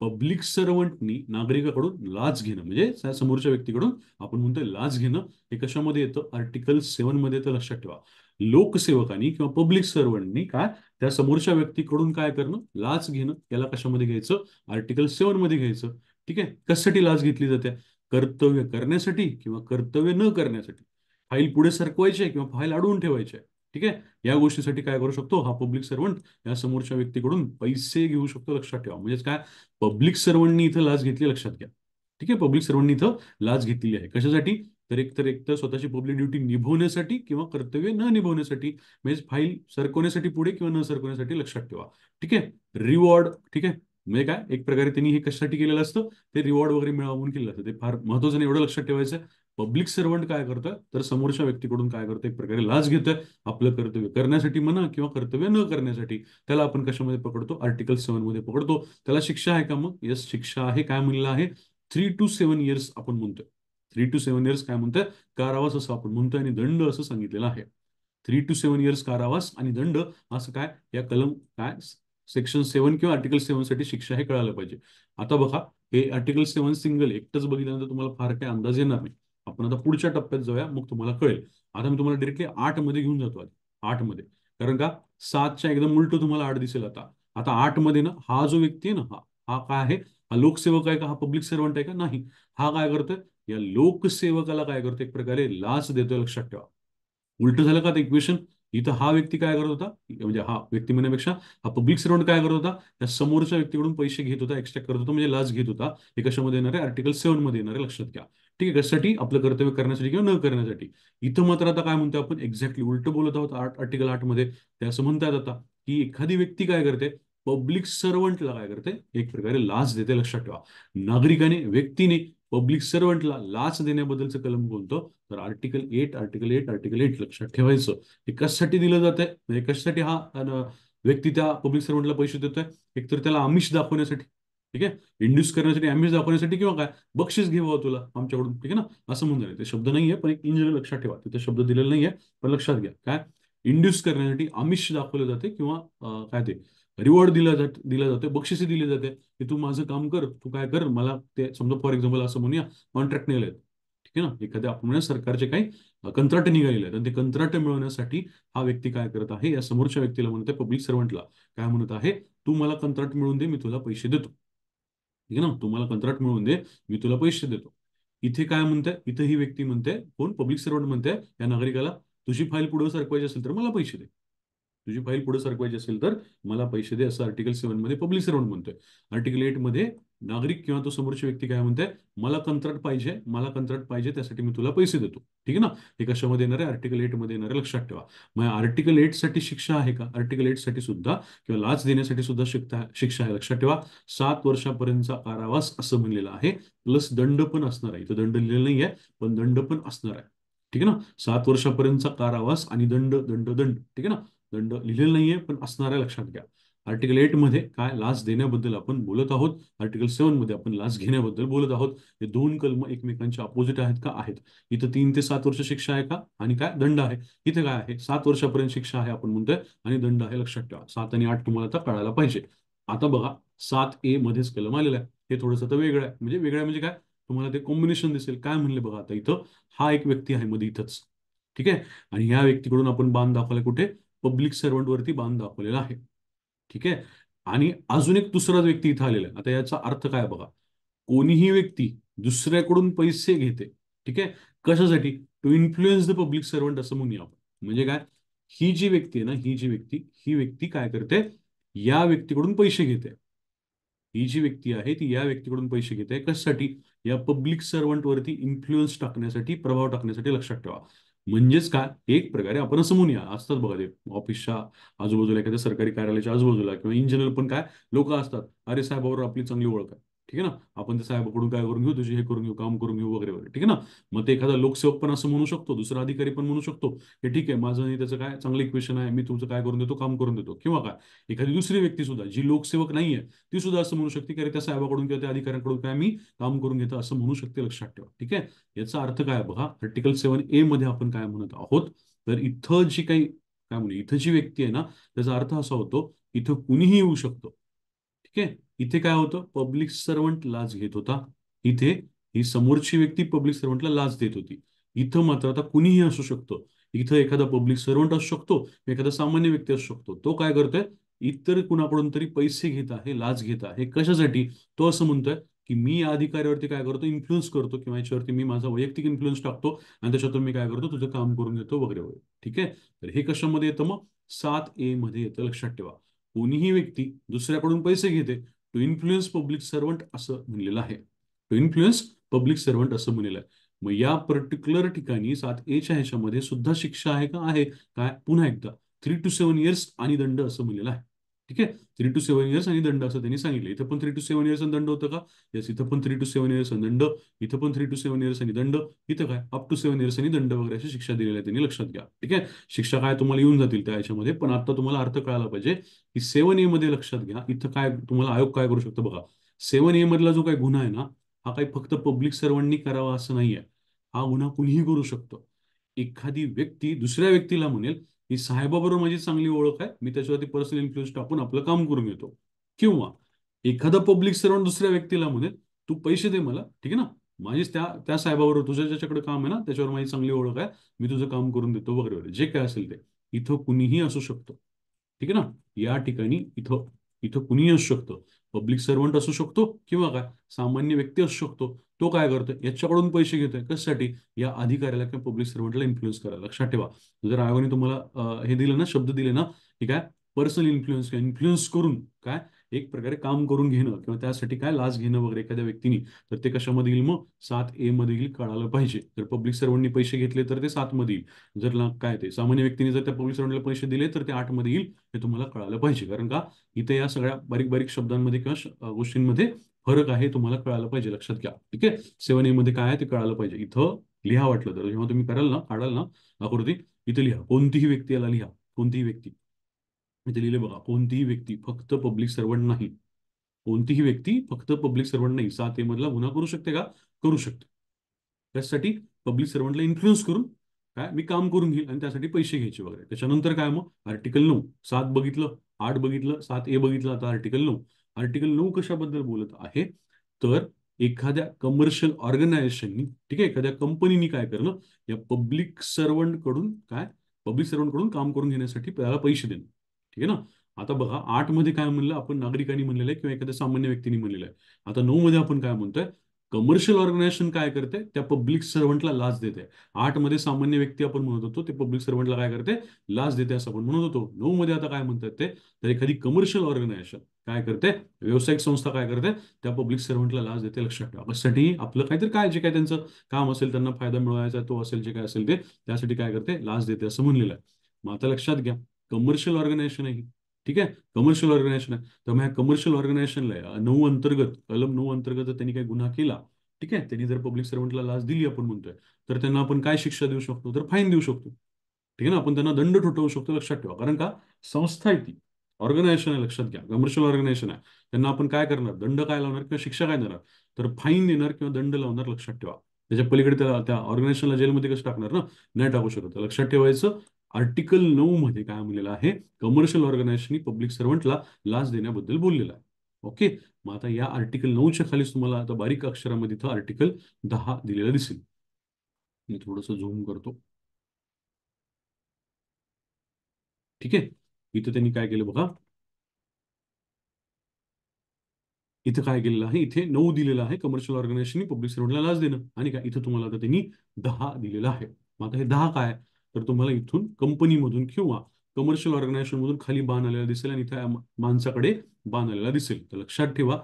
पब्लिक सर्वंटनी नागरिकाकडून लाच घेणं म्हणजे समोरच्या व्यक्तीकडून आपण म्हणतोय लाच घेणं. हे कशामध्ये येतं, आर्टिकल 7 मध्ये येतं. लक्षात ठेवा, लोकसेवकांनी किंवा पब्लिक सर्वंटनी काय त्या समोरच्या व्यक्तीकडून काय करणं, लाच घेणं. याला कशामध्ये घ्यायचं, आर्टिकल 7 मध्ये घ्यायचं. ठीक आहे. कशासाठी लाच घेतली जाते, कर्तव्य करण्यासाठी किंवा कर्तव्य न करण्यासाठी. फाईल पुढे सरकवायची किंवा फाईल अडवून ठेवायची. ठीक आहे. या गोष्टीसाठी काय करू शकतो हा पब्लिक सर्वंट, या समोरच्या व्यक्तीकडून पैसे घेऊ शकतो. लक्षात ठेवा, म्हणजेच काय, पब्लिक सर्वंटनी इथं लाच घेतली, लक्षात घ्या. ठीक आहे, पब्लिक सर्वंटनी इथं लाच घेतलेली आहे. कशासाठी, तर एक तर स्वतःची पब्लिक ड्युटी निभवण्यासाठी किंवा कर्तव्य न निभवण्यासाठी. म्हणजे फाईल सरकवण्यासाठी पुढे किंवा न सरकवण्यासाठी. लक्षात ठेवा. ठीक आहे. रिवॉर्ड. ठीक आहे. म्हणजे काय, एक प्रकारे त्यांनी हे कशासाठी केलेलं असतं, ते रिवॉर्ड वगैरे मिळवून म्हणून केलेलं असतं. ते फार महत्वाचं नाही, एवढं लक्षात ठेवायचं. पब्लिक सर्वंट काय करतं, तर समोरच्या व्यक्तीकडून काय करतं, एक प्रकारे लाच घेतोय आपलं कर्तव्य करण्यासाठी म्हणा किंवा कर्तव्य न करण्यासाठी. त्याला आपण कशामध्ये पकडतो, आर्टिकल 7 मध्ये पकडतो. त्याला शिक्षा आहे का, मग येस शिक्षा आहे. काय म्हणलं आहे, 3 to 7 years आपण म्हणतोय. 3 to 7 years काय म्हणतोय, कारावास असं आपण म्हणतोय, आणि दंड असं सांगितलेलं आहे. 3 to 7 years कारावास आणि दंड असं काय, या कलम काय, सेक्शन 7 किंवा आर्टिकल 7 साठी शिक्षा हे कळायला पाहिजे. आता बघा, हे आर्टिकल 7 सिंगल एकटंच बघितल्यानंतर तुम्हाला फार काही अंदाज येणार नाही. आपण आता पुढच्या टप्प्यात जाऊया, मग तुम्हाला कळेल. आता मी तुम्हाला डायरेक्टली 8 मध्ये घेऊन जातो आधी. 8 मध्ये, कारण का 7च्या एकदम उलट तुम्हाला 8 दिसेल. आता आता 8 मध्ये ना, हा जो व्यक्ती आहे ना, हा हा काय आहे, हा लोकसेवक आहे का, हा पब्लिक सर्वंट आहे का, नाही. हा काय करतोय, या लोकसेवकाला काय करतोय, एक प्रकारे लाच देतोय. लक्षात ठेवा, उलट झालं का ते इक्वेशन. इथं हा व्यक्ती काय करत होता, म्हणजे हा व्यक्ती म्हणण्यापेक्षा हा पब्लिक सर्वंट काय करत होता, त्या समोरच्या व्यक्तीकडून पैसे घेत होता, एक्स्ट्रॅक्ट करत होता, म्हणजे लाच घेत होता. हे कशामध्ये येणार आहे, आर्टिकल 7 मध्ये येणार आहे. लक्षात घ्या. ठीक आहे, कशासाठी, आपलं कर्तव्य करण्यासाठी किंवा न करण्यासाठी. इथं मात्र आता काय म्हणतो आपण, एक्झॅक्टली उलट बोलत आहोत. आर्टिकल 8 मध्ये ते असं म्हणतात आता, की एखादी व्यक्ती काय करते, पब्लिक सर्वंटला काय करते, एक प्रकारे लाच देते. लक्षात ठेवा, नागरिकाने, व्यक्तीने पब्लिक सर्वंटला लाच देण्याबद्दलचं कलम बोलतो. तर आर्टिकल 8 लक्षात ठेवायचं. हे कशासाठी दिलं जातंय, म्हणजे कशासाठी हा व्यक्ती त्या पब्लिक सर्वंटला पैसे देतोय, एकतर त्याला आमिष दाखवण्यासाठी. ठीक आहे, इंड्यूस करण्यासाठी, आमिष दाखवण्यासाठी, किंवा काय, बक्षीस घे बाबा तुला आमच्याकडून. ठीक आहे ना, असं म्हणून ते शब्द नाहीये, पण एक इंजिन लक्षात ठेवा, तिथे शब्द दिलेला नाहीये, पण लक्षात घ्या काय, इंड्यूस करण्यासाठी आमिष दाखवलं जाते, किंवा काय ते रिवॉर्ड दिला जातो, बक्षिसे दिली जाते, की तू माझं काम कर, तू काय कर, मला ते समजा फॉर एक्झाम्पल असं म्हणूया, कॉन्ट्रॅक्ट निघाले. ठीक आहे ना, एखाद्या आपण म्हणूया सरकारचे काही कंत्राट निघालेले आहेत, आणि ते कंत्राट मिळवण्यासाठी हा व्यक्ती काय करत आहे, या समोरच्या व्यक्तीला म्हणत आहे, पब्लिक सर्वंटला काय म्हणत आहे, तू मला कंत्राट मिळवून दे, मी तुला पैसे देतो. ठीक आहे ना, तू मला कंत्राट मिळवून दे, मी तुला पैसे देतो. इथे काय म्हणते, इथे ही व्यक्ती म्हणते, कोण, पब्लिक सर्वंट म्हणते या नागरिकाला, तुझी फाईल पुढे सरकवायची असेल तर मला पैसे दे. तुझी फाईल पुढे सरकवायची असेल तर मला पैसे दे, असं आर्टिकल 7 मध्ये पब्लिक सर्वंट म्हणतोय. आर्टिकल 8 मध्ये नागरिक किंवा तो समोरची व्यक्ती काय म्हणते, मला कंत्राट पाहिजे, मला कंत्राट पाहिजे, त्यासाठी मी तुला पैसे देतो. ठीक आहे ना, हे कशामध्ये येणार आहे, आर्टिकल 8 मध्ये येणार आहे. लक्षात ठेवा. मग आर्टिकल 8 साठी शिक्षा आहे का, आर्टिकल 8 साठी सुद्धा किंवा लाच देण्यासाठी सुद्धा शिक्षा आहे. लक्षात ठेवा, 7 वर्षापर्यंतचा कारावास असं म्हणलेलं आहे, प्लस दंड पण असणार आहे. इथं दंड लिहिलेला नाही आहे, पण दंड पण असणार आहे. ठीक आहे ना, 7 वर्षापर्यंतचा कारावास आणि दंड दंड दंड. ठीक आहे ना, दंड लिहिलेला नाहीये, पण असणार आहे. लक्षात घ्या. आर्टिकल 8 मध्ये काय, लाच देण्याबद्दल आपण बोलत आहोत. आर्टिकल 7 मध्ये आपण लाच घेण्याबद्दल बोलत आहोत. हे दोन कलम एकमेकांच्या अपोजिट आहेत का, आहेत. इथं 3 ते 7 वर्ष शिक्षा आहे का, आणि काय दंड आहे. इथे काय आहे, 7 वर्षापर्यंत शिक्षा आहे आपण म्हणतोय, आणि दंड आहे. लक्षात ठेवा, 7 आणि 8 तुम्हाला आता कळायला पाहिजे. आता बघा, 7A मध्येच कलम आलेला आहे. हे थोडंसं आता वेगळं आहे, म्हणजे वेगळं आहे म्हणजे काय, तुम्हाला ते कॉम्बिनेशन दिसेल. काय म्हणले बघा, आता इथं हा एक व्यक्ती आहे मध्ये इथंच. ठीक आहे, आणि ह्या व्यक्तीकडून आपण बाण दाखवला कुठे, पब्लिक सर्वंट वरती बाण दाखवलेला आहे. ठीक आहे, आणि अजून एक दुसरा व्यक्ती इथं आलेला आहे. आता याचा अर्थ काय बघा, कोणीही व्यक्ती दुसऱ्याकडून पैसे घेते. ठीक आहे, कशासाठी, to influence the public servant असं म्हणूया आपण. म्हणजे काय, ही जी व्यक्ती आहे ना, ही व्यक्ती काय करते, या व्यक्तीकडून पैसे घेते. ही जी व्यक्ती आहे ती या व्यक्तीकडून पैसे घेते, कशासाठी, या पब्लिक सर्वंट वरती इन्फ्लुएन्स टाकण्यासाठी, प्रभाव टाकण्यासाठी. लक्षात ठेवा, म्हणजेच काय, एक प्रकारे आपण असं म्हणूया, असतात बघा ते ऑफिसच्या आजूबाजूला, एखाद्या सरकारी कार्यालयाच्या आजूबाजूला किंवा इन जनरल पण काय लोक असतात, अरे साहेबाबरोबर आपली चांगली ओळख आहे, ठीक आहे ना, आपण त्या साहेबाकडून काय करून घेऊ, तुझे हे करून घेऊ, काम करून घेऊ वगैरे वगैरे, ठीक आहे ना. मग ते एखादा लोकसेवक पण असं म्हणू शकतो, दुसरा अधिकारी पण म्हणू शकतो की ठीक आहे, माझं आणि त्याचं काय चांगलं इक्वेशन आहे, मी तुमचं काय करून देतो, काम करून देतो. किंवा काय, एखादी दुसरी व्यक्ती सुद्धा जी लोकसेवक नाहीये, ती सुद्धा असं म्हणू शकते की अरे त्या साहेबाकडून किंवा त्या अधिकाऱ्यांकडून काय मी काम करून घेतो, असं म्हणू शकते. लक्षात ठेवा, ठीक आहे. याचा अर्थ काय बघा, आर्टिकल 7A मध्ये आपण काय म्हणत आहोत, तर इथं जी काही काय म्हणू, इथं जी व्यक्ती आहे ना, त्याचा अर्थ असा होतो, इथं कुणीही येऊ शकतो. ठीक आहे. इथे काय होतं, पब्लिक सर्वंट लाच घेत होता. इथे ही समोरची व्यक्ती पब्लिक सर्वंटला लाच देत होती. इथं मात्र आता कुणीही असू शकतो. इथं एखादा पब्लिक सर्वंट असू शकतो, एखादा सामान्य व्यक्ती असू शकतो. तो काय करतोय, इतर कुणाकडून तरी पैसे घेत आहे, लाच घेत आहे. कशासाठी, तो असं म्हणतोय की मी या अधिकाऱ्यावरती काय करतो, इन्फ्लुअन्स करतो, किंवा याच्यावरती मी माझा वैयक्तिक इन्फ्लुअन्स टाकतो आणि त्याच्यातून मी काय करतो, तुझं काम करून घेतो वगैरे वगैरे. ठीक आहे. तर हे कशामध्ये येतं मग, 7A मध्ये येतं. लक्षात ठेवा, कोणीही व्यक्ती दुसऱ्याकडून पैसे घेते, टू इन्फ्लुएन्स पब्लिक सर्वंट असं म्हणलेलं आहे. टू इन्फ्लुएन्स पब्लिक सर्वंट असं म्हणलेलं आहे. मग या पर्टिक्युलर ठिकाणी 7A च्या ह्याच्यामध्ये सुद्धा शिक्षा आहे का, आहे काय, पुन्हा एकदा 3 to 7 years आणि दंड असं म्हणलेलं आहे. ठीक आहे. 3 to 7 years आणि दंड असं त्यांनी सांगितलं. इथं पण 3 to 7 years आणि दंड होतं का, येस, इथं पण 3 to 7 years आणि दंड, इथं पण 3 to 7 years आणि दंड, इथं काय up to 7 years आणि दंड वगैरे अशी शिक्षा दिलेल्या आहे त्यांनी. लक्षात घ्या. ठीक आहे. शिक्षा काय तुम्हाला येऊन जातील त्या याच्यामध्ये, पण आता तुम्हाला अर्थ कळायला पाहिजे की 7A मध्ये. लक्षात घ्या, इथं काय तुम्हाला आयोग काय करू शकतो बघा. 7A मधला जो काही गुन्हा आहे ना, हा काही फक्त पब्लिक सर्वंटनी करावा असं नाहीये. हा गुन्हा कुणीही करू शकतो. एखादी व्यक्ती दुसऱ्या व्यक्तीला म्हणेल की साहेबाबरोबर माझी चांगली ओळख आहे, मी त्याच्यावरती पर्सनल इन्फ्लुअन्स टाकून आपलं काम करून घेतो. किंवा एखादा पब्लिक सर्वंट दुसऱ्या व्यक्तीला म्हणेल, तू पैसे दे मला, ठीक आहे ना, माझी त्या त्या साहेबाबरोबर तुझ्या ज्याच्याकडे काम आहे ना, त्याच्यावर माझी चांगली ओळख आहे, मी तुझं काम करून देतो वगैरे वगैरे, जे काय असेल ते. इथं कुणीही असू शकतो. ठीक आहे ना. या ठिकाणी इथं इथं कुणीही असू शकतो. पब्लिक सर्वंट असू शकतो, किंवा काय सामान्य व्यक्ती असू शकतो. तो काय करतोय, याच्याकडून पैसे घेतोय कशासाठी, या अधिकाऱ्याला किंवा पब्लिक सर्वंटला इन्फ्लुअन्स करायला. लक्षात ठेवा, जर आयोगाने तुम्हाला हे दिलं ना, शब्द दिले ना, ठीक आहे, पर्सनल इन्फ्लुअन्स इन्फ्लुअन्स करून काय एक प्रकारे काम करून घेणं, किंवा त्यासाठी काय लाच घेणं वगैरे एखाद्या व्यक्तीने, तर ते कशामध्ये येईल मग, 7A मध्ये येईल. कळालं पाहिजे. जर पब्लिक सर्वंटनी पैसे घेतले तर ते 7 मध्ये येईल. जर काय ते सामान्य व्यक्तीने जर त्या पब्लिक सर्वंटला पैसे दिले तर ते 8 मध्ये येईल. हे तुम्हाला कळालं पाहिजे. कारण का, इथे या सगळ्या बारीक बारीक शब्दांमध्ये किंवा गोष्टींमध्ये फरक आहे, तुम्हाला कळायला पाहिजे. लक्षात घ्या. ठीक आहे. 7A मध्ये काय आहे ते कळायला पाहिजे. इथं लिहा वाटलं तर, जेव्हा तुम्ही कराल ना, काढाल ना आकृती, इथे लिहा कोणतीही व्यक्ती, याला लिहा कोणतीही व्यक्ती. इथे लिहिले बघा, कोणतीही व्यक्ती, फक्त पब्लिक सर्वंट नाही. कोणतीही व्यक्ती फक्त पब्लिक सर्वंट नाही, 7A मधला गुन्हा करू शकते का, करू शकते. त्यासाठी पब्लिक सर्वंटला इन्फ्लुअन्स करून काय मी काम करून घेईल आणि त्यासाठी पैसे घ्यायचे वगैरे. त्याच्यानंतर काय मग, आर्टिकल 9. 7 बघितलं, 8 बघितलं, 7A बघितलं, आता आर्टिकल 9. आर्टिकल 9 कशाबद्दल बोलत आहे, तर एखाद्या कमर्शियल ऑर्गनायझेशननी, ठीक आहे, एखाद्या कंपनीनी काय करणं, या पब्लिक सर्वंट कडून काय, पब्लिक सर्वंट कडून काम करून घेण्यासाठी त्याला पैसे देणं. ठीक आहे ना. आता बघा, 8 मध्ये काय म्हणलं आपण, नागरिकांनी म्हणलेलं आहे किंवा एखाद्या सामान्य व्यक्तीने म्हणलेलं आहे. आता 9 मध्ये आपण काय म्हणतोय, कमर्शियल ऑर्गनायझेशन काय करते, त्या पब्लिक सर्वंटला लाच देते. 8 मध्ये सामान्य व्यक्ती आपण म्हणत होतो, ते पब्लिक सर्वंटला काय करते, लाच देते असं आपण म्हणत होतो. 9 मध्ये आता काय म्हणतात ते, तर एखादी कमर्शियल ऑर्गनायझेशन काय करते, व्यावसायिक संस्था काय करते, त्या पब्लिक सर्वंटला लाच देते. लक्षात ठेवा. त्यासाठी आपलं काहीतरी काय, जे काय त्यांचं काम असेल, त्यांना फायदा मिळवायचा तो असेल, जे काय असेल ते, त्यासाठी काय करते, लाच देते असं म्हणलेलं आहे. मग आता लक्षात घ्या, कमर्शियल ऑर्गनायझेशन आहे ही. ठीक आहे, कमर्शियल ऑर्गनायझेशन आहे. तर मग ह्या कमर्शियल ऑर्गनायझेशनला 9 अंतर्गत, कलम 9 अंतर्गत जर त्यांनी काही गुन्हा केला, ठीक आहे, त्यांनी जर पब्लिक सर्वंटला लाच दिली आपण म्हणतोय, तर त्यांना आपण काय शिक्षा देऊ शकतो, तर फाईन देऊ शकतो. ठीक आहे ना, आपण त्यांना दंड ठोठावू शकतो. लक्षात ठेवा, कारण का, संस्था आहे ती, ऑर्गनायझेशन आहे. लक्षात घ्या, कमर्शियल ऑर्गनायझेशन आहे. त्यांना आपण काय करणार, दंड काय लावणार किंवा शिक्षा काय देणार, तर फाईन देणार किंवा दंड लावणार. लक्षात ठेवा. त्याच्या पलीकडे त्याला, त्या ऑर्गनायझेशनला जेलमध्ये कसं टाकणार ना, नाही टाकू शकत. तर लक्षात ठेवायचं, आर्टिकल 9 मध्ये काय म्हणलेलं आहे, कमर्शियल ऑर्गनायझेशननी पब्लिक सर्वंटला लाच देण्याबद्दल बोललेलं आहे. ओके. मग आता या आर्टिकल 9च्या खालीच तुम्हाला आता बारीक अक्षरामध्ये इथं आर्टिकल 10 दिलेलं दिसेल. मी थोडंसं झूम करतो. ठीक आहे. इथं त्यांनी काय केलं बघा, इथं काय केलेलं आहे, इथे 9 दिलेलं आहे, कमर्शियल ऑर्गनायझेशननी पब्लिक सर्वंटला लाच देणं, आणि काय इथं तुम्हाला आता त्यांनी 10 दिलेलं आहे. मग आता हे 10 काय, तर तुम्हाला इथून कंपनीमधून किंवा कमर्शियल ऑर्गनायझेशन मधून खाली बाण आलेला दिसेल, आणि इथं या माणसाकडे बाण आलेला दिसेल. तर लक्षात ठेवा,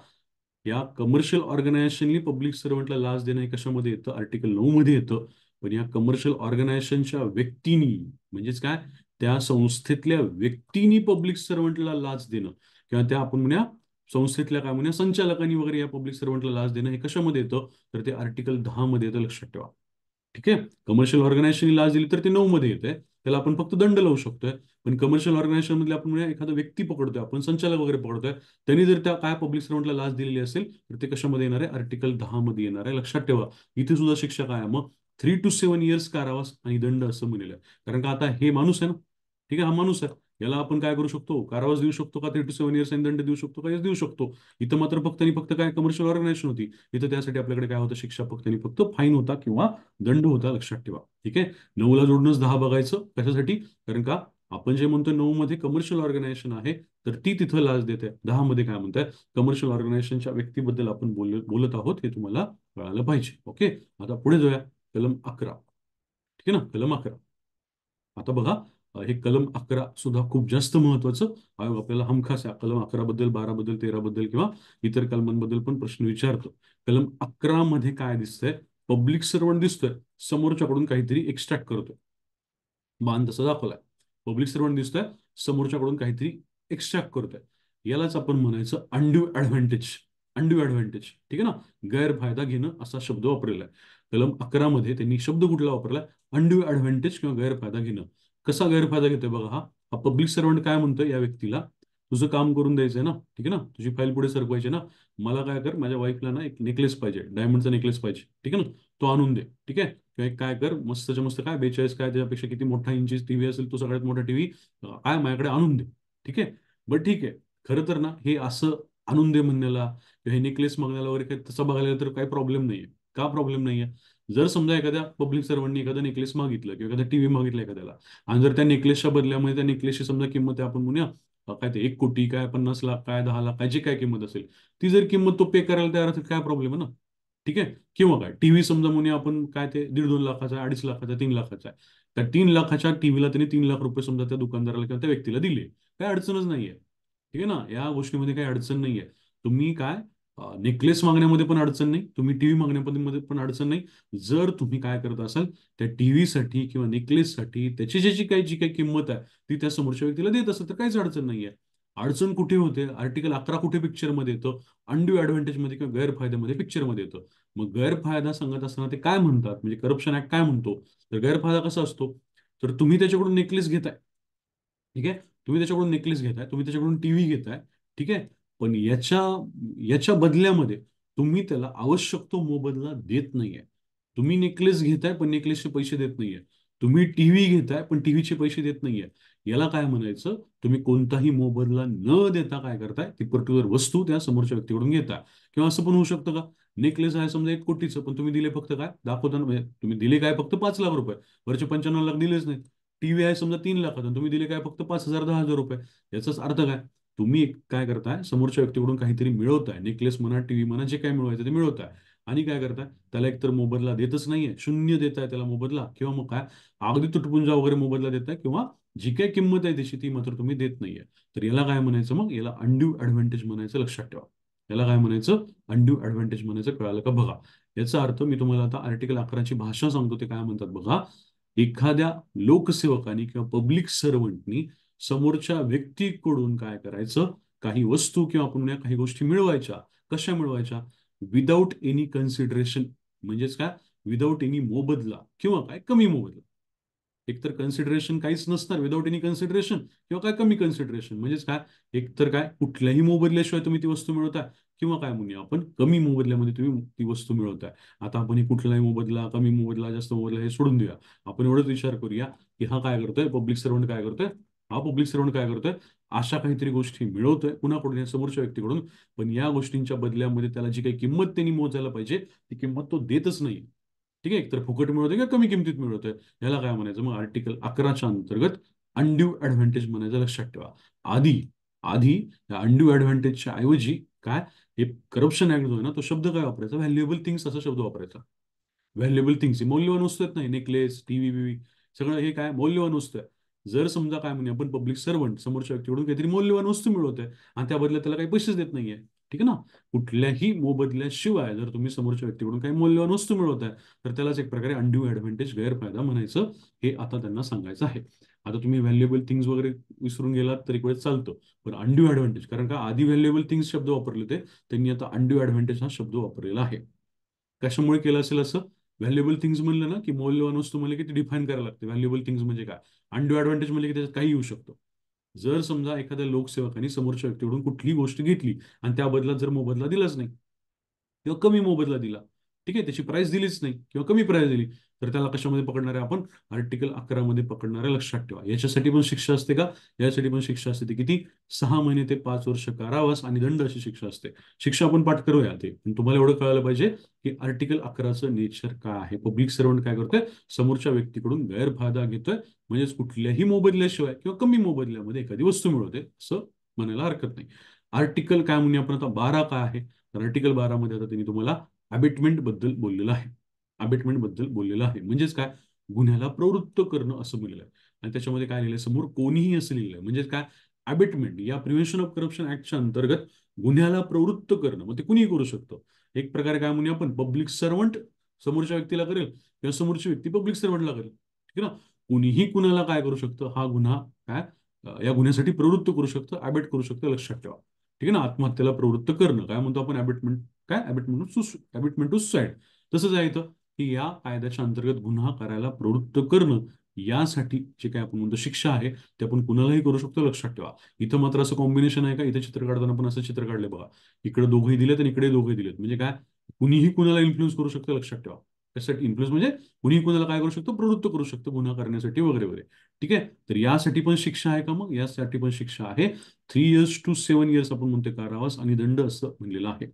या कमर्शियल ऑर्गनायझेशननी पब्लिक सर्वंटला लाच देणं हे कशामध्ये येतं, आर्टिकल 9 मध्ये येतं. पण या कमर्शियल ऑर्गनायझेशनच्या व्यक्तींनी, म्हणजेच काय, त्या संस्थेतल्या व्यक्तींनी पब्लिक सर्वंटला लाच देणं, किंवा त्या आपण म्हणूया संस्थेतल्या काय म्हणूया संचालकांनी वगैरे या पब्लिक सर्वंटला लाच देणं, हे कशामध्ये येतं, तर ते आर्टिकल 10 मध्ये येतं, लक्षात ठेवा. ठीक आहे. कमर्शियल ऑर्गनायझेशनने लाच दिली तर ते 9 मध्ये येते, त्याला आपण फक्त दंड लावू शकतोय. पण कमर्शियल ऑर्गनायझेशन मध्ये आपण म्हणूया एखादा व्यक्ती पकडतोय, आपण संचालक वगैरे पकडतोय, त्यांनी जर त्या काय पब्लिक सर्वंटला लाच दिलेली असेल तर ते कशामध्ये येणार आहे, आर्टिकल 10 मध्ये येणार आहे, लक्षात ठेवा. इथे सुद्धा शिक्षा काय आहे मग, 3 to 7 years कारावास आणि दंड असं म्हणलेलं आहे. कारण का आता हे माणूस आहे ना, ठीक आहे, हा माणूस आहे, याला आपण काय करू शकतो, कारावास देऊ शकतो का, 3 to 7 years आणि दंड देऊ शकतो का, देऊ शकतो. इथं मात्र फक्त आणि फक्त काय, कमर्शियल ऑर्गनायझेशन होती, इथं त्यासाठी आपल्याकडे काय होतं, शिक्षा फक्त आणि फक्त फाईन होता किंवा दंड होता, लक्षात ठेवा. ठीक आहे. 9ला जोडूनच 10 बघायचं, कशासाठी, कारण का आपण जे म्हणतो 9 मध्ये कमर्शियल ऑर्गनायझेशन आहे, तर ती तिथं लाच देते. 10 मध्ये काय म्हणताय, कमर्शियल ऑर्गनायझेशनच्या व्यक्तीबद्दल आपण बोलत आहोत, हे तुम्हाला कळालं पाहिजे. ओके. आता पुढे जाऊया, कलम 11. ठीक आहे ना, कलम 11. आता बघा, हे कलम 11 सुद्धा खूप जास्त महत्वाचं. आयोग आपल्याला हमखास या कलम 11 बद्दल, 12 बद्दल, 13 बद्दल किंवा इतर कलमांबद्दल पण प्रश्न विचारतो. कलम 11 मध्ये काय दिसतंय, पब्लिक सर्वंट दिसतोय, समोरच्याकडून काहीतरी एक्स्ट्रॅक्ट करतोय, मान तसा दाखवलाय. पब्लिक सर्वंट दिसतोय, समोरच्याकडून काहीतरी एक्स्ट्रॅक्ट करतोय, यालाच आपण म्हणायचं अनड्यू ऍडव्हान्टेज. अनड्यू ऍडव्हान्टेज, ठीक आहे ना, गैरफायदा घेणं असा शब्द वापरलेला आहे. कलम 11 मध्ये त्यांनी शब्द कुठला वापरलाय, अनड्यू ऍडव्हान्टेज किंवा गैरफायदा घेणं. कसा गैरफायदा घेतोय बघा, हा पब्लिक सर्वंट काय म्हणतोय या व्यक्तीला, तुझं काम करून द्यायचंय ना, ठीक आहे ना, तुझी फाईल पुढे सरकवायची ना, मला काय कर, माझ्या वाईफला ना एक नेकलेस पाहिजे, डायमंडचा नेकलेस पाहिजे, ठीक आहे ना, तो आणून दे. ठीक आहे. किंवा एक काय कर, मस्तच्या मस्त काय 42 काय त्याच्यापेक्षा किती मोठा इंचीस टीव्ही असेल, तो सगळ्यात मोठा टीव्ही काय माझ्याकडे आणून दे. ठीक आहे. बरं ठीक आहे. खरं तर ना, हे असं आणून दे म्हणण्याला किंवा हे नेकलेस मागण्याला वगैरे काही तसं बघायला गेलं तर काही प्रॉब्लेम नाहीये. का प्रॉब्लेम नाहीये, जर समजा एखाद्या पब्लिक सर्वंटनी एखादा नेकलेस मागितलं किंवा एखादा टीव्ही मागितला एखाद्याला, आणि जर त्या नेकलेसच्या बदल्यामध्ये त्या नेकलेसची समजा किंमत आहे, आपण म्हणूया काय ते 1 कोटी काय 50 लाख काय 10 लाख काय जे काय किंमत असेल, ती जर किंमत तो पे करायला तयार असेल, काय प्रॉब्लेम आहे ना. ठीक आहे. किंवा काय टीव्ही समजा म्हणूया आपण काय ते 1.5-2 लाखाचा, 2.5 लाखाचा, 3 लाखाचा आहे, त्या 3 लाखाच्या टीव्हीला त्यांनी 3 लाख रुपये समजा त्या दुकानदाराला किंवा त्या व्यक्तीला दिले, काही अडचणच नाहीये. ठीक आहे ना, या गोष्टीमध्ये काही अडचण नाहीये. तुम्ही काय, नेकलेस मागण्यामध्ये पण अडचण नाही, तुम्ही टीव्ही मागण्यामध्ये पण अडचण नाही, जर तुम्ही काय करत असाल, त्या टीव्हीसाठी किंवा नेकलेससाठी त्याची जी काही किंमत आहे, ती त्या समोरच्या व्यक्तीला देत असेल तर काहीच अडचण नाहीये. अडचण कुठे होते, आर्टिकल 11 कुठे पिक्चरमध्ये येतं, अनड्यू ऍडव्हान्टेजमध्ये किंवा गैरफायद्यामध्ये पिक्चरमध्ये येतं. मग गैरफायदा सांगत असताना ते काय म्हणतात, म्हणजे करप्शन ऍक्ट काय म्हणतो, तर गैरफायदा कसा असतो, तर तुम्ही त्याच्याकडून नेकलेस घेताय, ठीक आहे, तुम्ही त्याच्याकडून नेकलेस घेताय, तुम्ही त्याच्याकडून टीव्ही घेताय, ठीक आहे, पण याच्या याच्या बदल्यामध्ये तुम्ही त्याला आवश्यक तो मोबदला देत नाहीये. तुम्ही नेकलेस घेताय पण नेकलेसचे पैसे देत नाहीये. तुम्ही टीव्ही घेताय पण टीव्हीचे पैसे देत नाहीये. याला काय म्हणायचं, तुम्ही कोणताही मोबदला न देता काय करताय, ती पर्टिक्युलर वस्तू त्या समोरच्या व्यक्तीकडून घेताय. किंवा असं पण होऊ शकतं का, नेकलेस आहे समजा 1 कोटीचं, पण तुम्ही दिले फक्त काय दाखवताना, म्हणजे तुम्ही दिले काय फक्त 5 लाख रुपये, वरचे 95 लाख दिलेच नाही. टीव्ही आहे समजा 3 लाखाचा, तुम्ही दिले काय फक्त 5,000 10,000 रुपये. याचाच अर्थ काय, तुम्ही काय करताय, समोरच्या व्यक्तीकडून काहीतरी मिळवताय, नेकलेस म्हणा टीव्ही म्हणा जे काय मिळवायचं ते मिळवताय, आणि काय करताय, त्याला एकतर मोबदला देतच नाहीये, शून्य देताय त्याला मोबदला, किंवा मग काय अगदी तुटपुंजा वगैरे मोबदला देताय, किंवा जी काही किंमत आहे त्याची ती मात्र तुम्ही देत नाहीये. तर याला काय म्हणायचं मग, याला अनड्यू ऍडव्हान्टेज म्हणायचं, लक्षात ठेवा. याला काय म्हणायचं, अनड्यू ऍडव्हान्टेज म्हणायचं, कळालं का बघा. याचा अर्थ मी तुम्हाला आता आर्टिकल 11ची भाषा सांगतो, ते काय म्हणतात बघा. एखाद्या लोकसेवकाने किंवा पब्लिक सर्वंटनी समोरच्या व्यक्तीकडून काय करायचं, काही वस्तू किंवा आपण म्हणूया काही गोष्टी मिळवायच्या. कशा मिळवायच्या, विदाऊट एनी कन्सिडरेशन, म्हणजेच काय, विदाऊट एनी मोबदला किंवा काय कमी मोबदला. एकतर कन्सिडरेशन काहीच नसणार, विदाऊट एनी कन्सिडरेशन, किंवा काय कमी कन्सिडरेशन, म्हणजेच काय, एकतर काय कुठल्याही मोबदल्याशिवाय तुम्ही ती वस्तू मिळवताय, किंवा काय म्हणूया आपण कमी मोबदल्यामध्ये तुम्ही ती वस्तू मिळवताय. आता आपण हे कुठलाही मोबदला, कमी मोबदला, जास्त मोबदला हे सोडून देऊया. आपण एवढंच विचार करूया की हा काय करतोय, पब्लिक सर्वंट काय करतोय, हा पब्लिक सर्वंट काय करतोय, अशा काहीतरी गोष्टी मिळवतोय कुणाकडून, या समोरच्या व्यक्तीकडून, पण या गोष्टींच्या बदल्यामध्ये त्याला जी काही किंमत त्यांनी मोजायला पाहिजे ती किंमत तो देतच नाही. ठीक आहे, एकतर फुकट मिळवतोय किंवा कमी किमतीत मिळवतोय. याला काय म्हणायचं मग, आर्टिकल 11च्या अंतर्गत अनड्यू ऍडव्हान्टेज म्हणायचं, लक्षात ठेवा. आधी आधी या अनड्यू ऍडव्हान्टेजच्या ऐवजी काय, हे करप्शन ऍक्ट जो आहे ना, तो शब्द काय वापरायचा, व्हॅल्युएबल थिंग्स असा शब्द वापरायचा. व्हॅल्युएबल थिंग्स, मौल्यवान वस्तू आहेत नाही, नेकलेस टीव्ही बिव्ही सगळं हे काय मौल्यवान वस्तू आहे. जर समजा काय म्हणजे आपण पब्लिक सर्वंट समोरच्या व्यक्तीकडून काहीतरी मौल्यवान वस्तू मिळवतोय, आणि त्या बदल्यात त्याला काही पैसेच देत नाहीये, ठीक आहे ना. कुठल्याही मोबदल्याशिवाय जर तुम्ही समोरच्या व्यक्तीकडून काही मौल्यवान वस्तू मिळवताय तर त्यालाच एक प्रकारे अनड्यू ऍडव्हान्टेज, गैरफायदा म्हणायचं, हे आता त्यांना सांगायचं आहे. आता तुम्ही व्हॅल्युएबल थिंग्स वगैरे विसरून गेलात तरी वेळेस चालतं, पण अनड्यू ऍडव्हान्टेज, कारण का आधी व्हॅल्युएबल थिंग्स शब्द वापरले होते, त्यांनी आता अनड्यू ऍडव्हान्टेज हा शब्द वापरलेला आहे. कशामुळे केलं असेल असं? व्हॅल्युएबल थिंग्स म्हणलं ना की मौल्यवान वस्तू म्हणजे किती डिफाईन करायला लागते, व्हॅल्युएबल थिंग्स म्हणजे काय, अनड्यू ऍडव्हान्टेज म्हणजे की त्याच्यात काही येऊ शकतो. जर समजा एखाद्या लोकसेवकाने समोरच्या व्यक्तीकडून कुठलीही गोष्ट घेतली आणि त्या बदल्यात जर मोबदला दिलाच नाही किंवा कमी मोबदला दिला, ठीक आहे, त्याची प्राइस दिलीच नाही किंवा कमी प्राइस दिली, तर त्याला कशामध्ये पकडणार आहे आपण? आर्टिकल 11 मध्ये पकडणार आहे. लक्षात ठेवा. याच्यासाठी पण शिक्षा असते का? यासाठी पण शिक्षा असते. ती किती? 6 महिने ते 5 वर्ष कारावास आणि दंड अशी शिक्षा असते. शिक्षा आपण पाठ करूया ते, पण तुम्हाला एवढं कळायला पाहिजे की आर्टिकल 11चं नेचर काय आहे. पब्लिक सर्वंट काय करतोय? समोरच्या व्यक्तीकडून गैरफायदा घेतोय, म्हणजेच कुठल्याही मोबदल्याशिवाय किंवा कमी मोबदल्यामध्ये एखादी वस्तू मिळवते, असं म्हणायला हरकत नाही. आर्टिकल काय म्हणूया आपण आता? 12 काय आहे? तर आर्टिकल 12 मध्ये आता त्यांनी तुम्हाला अबेटमेंट बद्दल बोललेलं आहे. अबेटमेंट बद्दल बोललेलं आहे म्हणजेच काय? गुन्ह्याला प्रवृत्त करणं असं बोललेलं आहे. आणि त्याच्यामध्ये काय लिहिलंय समोर? कोणीही असं लिहिलंय. म्हणजे काय? अबेटमेंट या प्रिव्हेन्शन ऑफ करप्शन ऍक्टच्या अंतर्गत गुन्ह्याला प्रवृत्त करणं, मग ते कुणीही करू शकतो. एक प्रकारे काय म्हणूया आपण? पब्लिक सर्वंट समोरच्या व्यक्तीला करेल किंवा समोरची व्यक्ती पब्लिक सर्वंटला करेल, ठीक आहे ना. कुणीही कुणाला काय करू शकतं? हा गुन्हा काय या गुन्ह्यासाठी प्रवृत्त करू शकतं, अबेट करू शकतं. लक्षात ठेवा. ठीक आहे ना. आत्महत्येला प्रवृत्त करणं काय म्हणतो आपण? अबेटमेंट. काय? Abetment to suicide. तसंच आहे इथं की या कायद्याच्या अंतर्गत गुन्हा करायला प्रवृत्त करणं, यासाठी जे काय आपण म्हणतो शिक्षा आहे, ते आपण कुणालाही करू शकतो. लक्षात ठेवा. इथं मात्र असं कॉम्बिनेशन आहे का? इथं चित्र काढताना पण असं चित्र काढले बघा. इकडे दोघंही दिलेत आणि इकडे दोघंही दिलेत. म्हणजे काय? कुणीही कुणाला इन्फ्लुएन्स करू शकतं. लक्षात ठेवा. त्यासाठी इन्फ्लुएन्स म्हणजे कुणीही कुणाला काय करू शकतो? प्रवृत्त करू शकतो गुन्हा करण्यासाठी वगैरे वगैरे. ठीक आहे. तर यासाठी पण शिक्षा आहे का? मग यासाठी पण शिक्षा आहे. 3 years to 7 years आपण म्हणतोय कारावास आणि दंड असं म्हणलेलं आहे.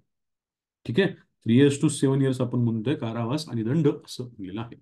ठीक आहे. 3 years to 7 years आपण म्हणतोय कारावास आणि दंड असं म्हणलेलं आहे.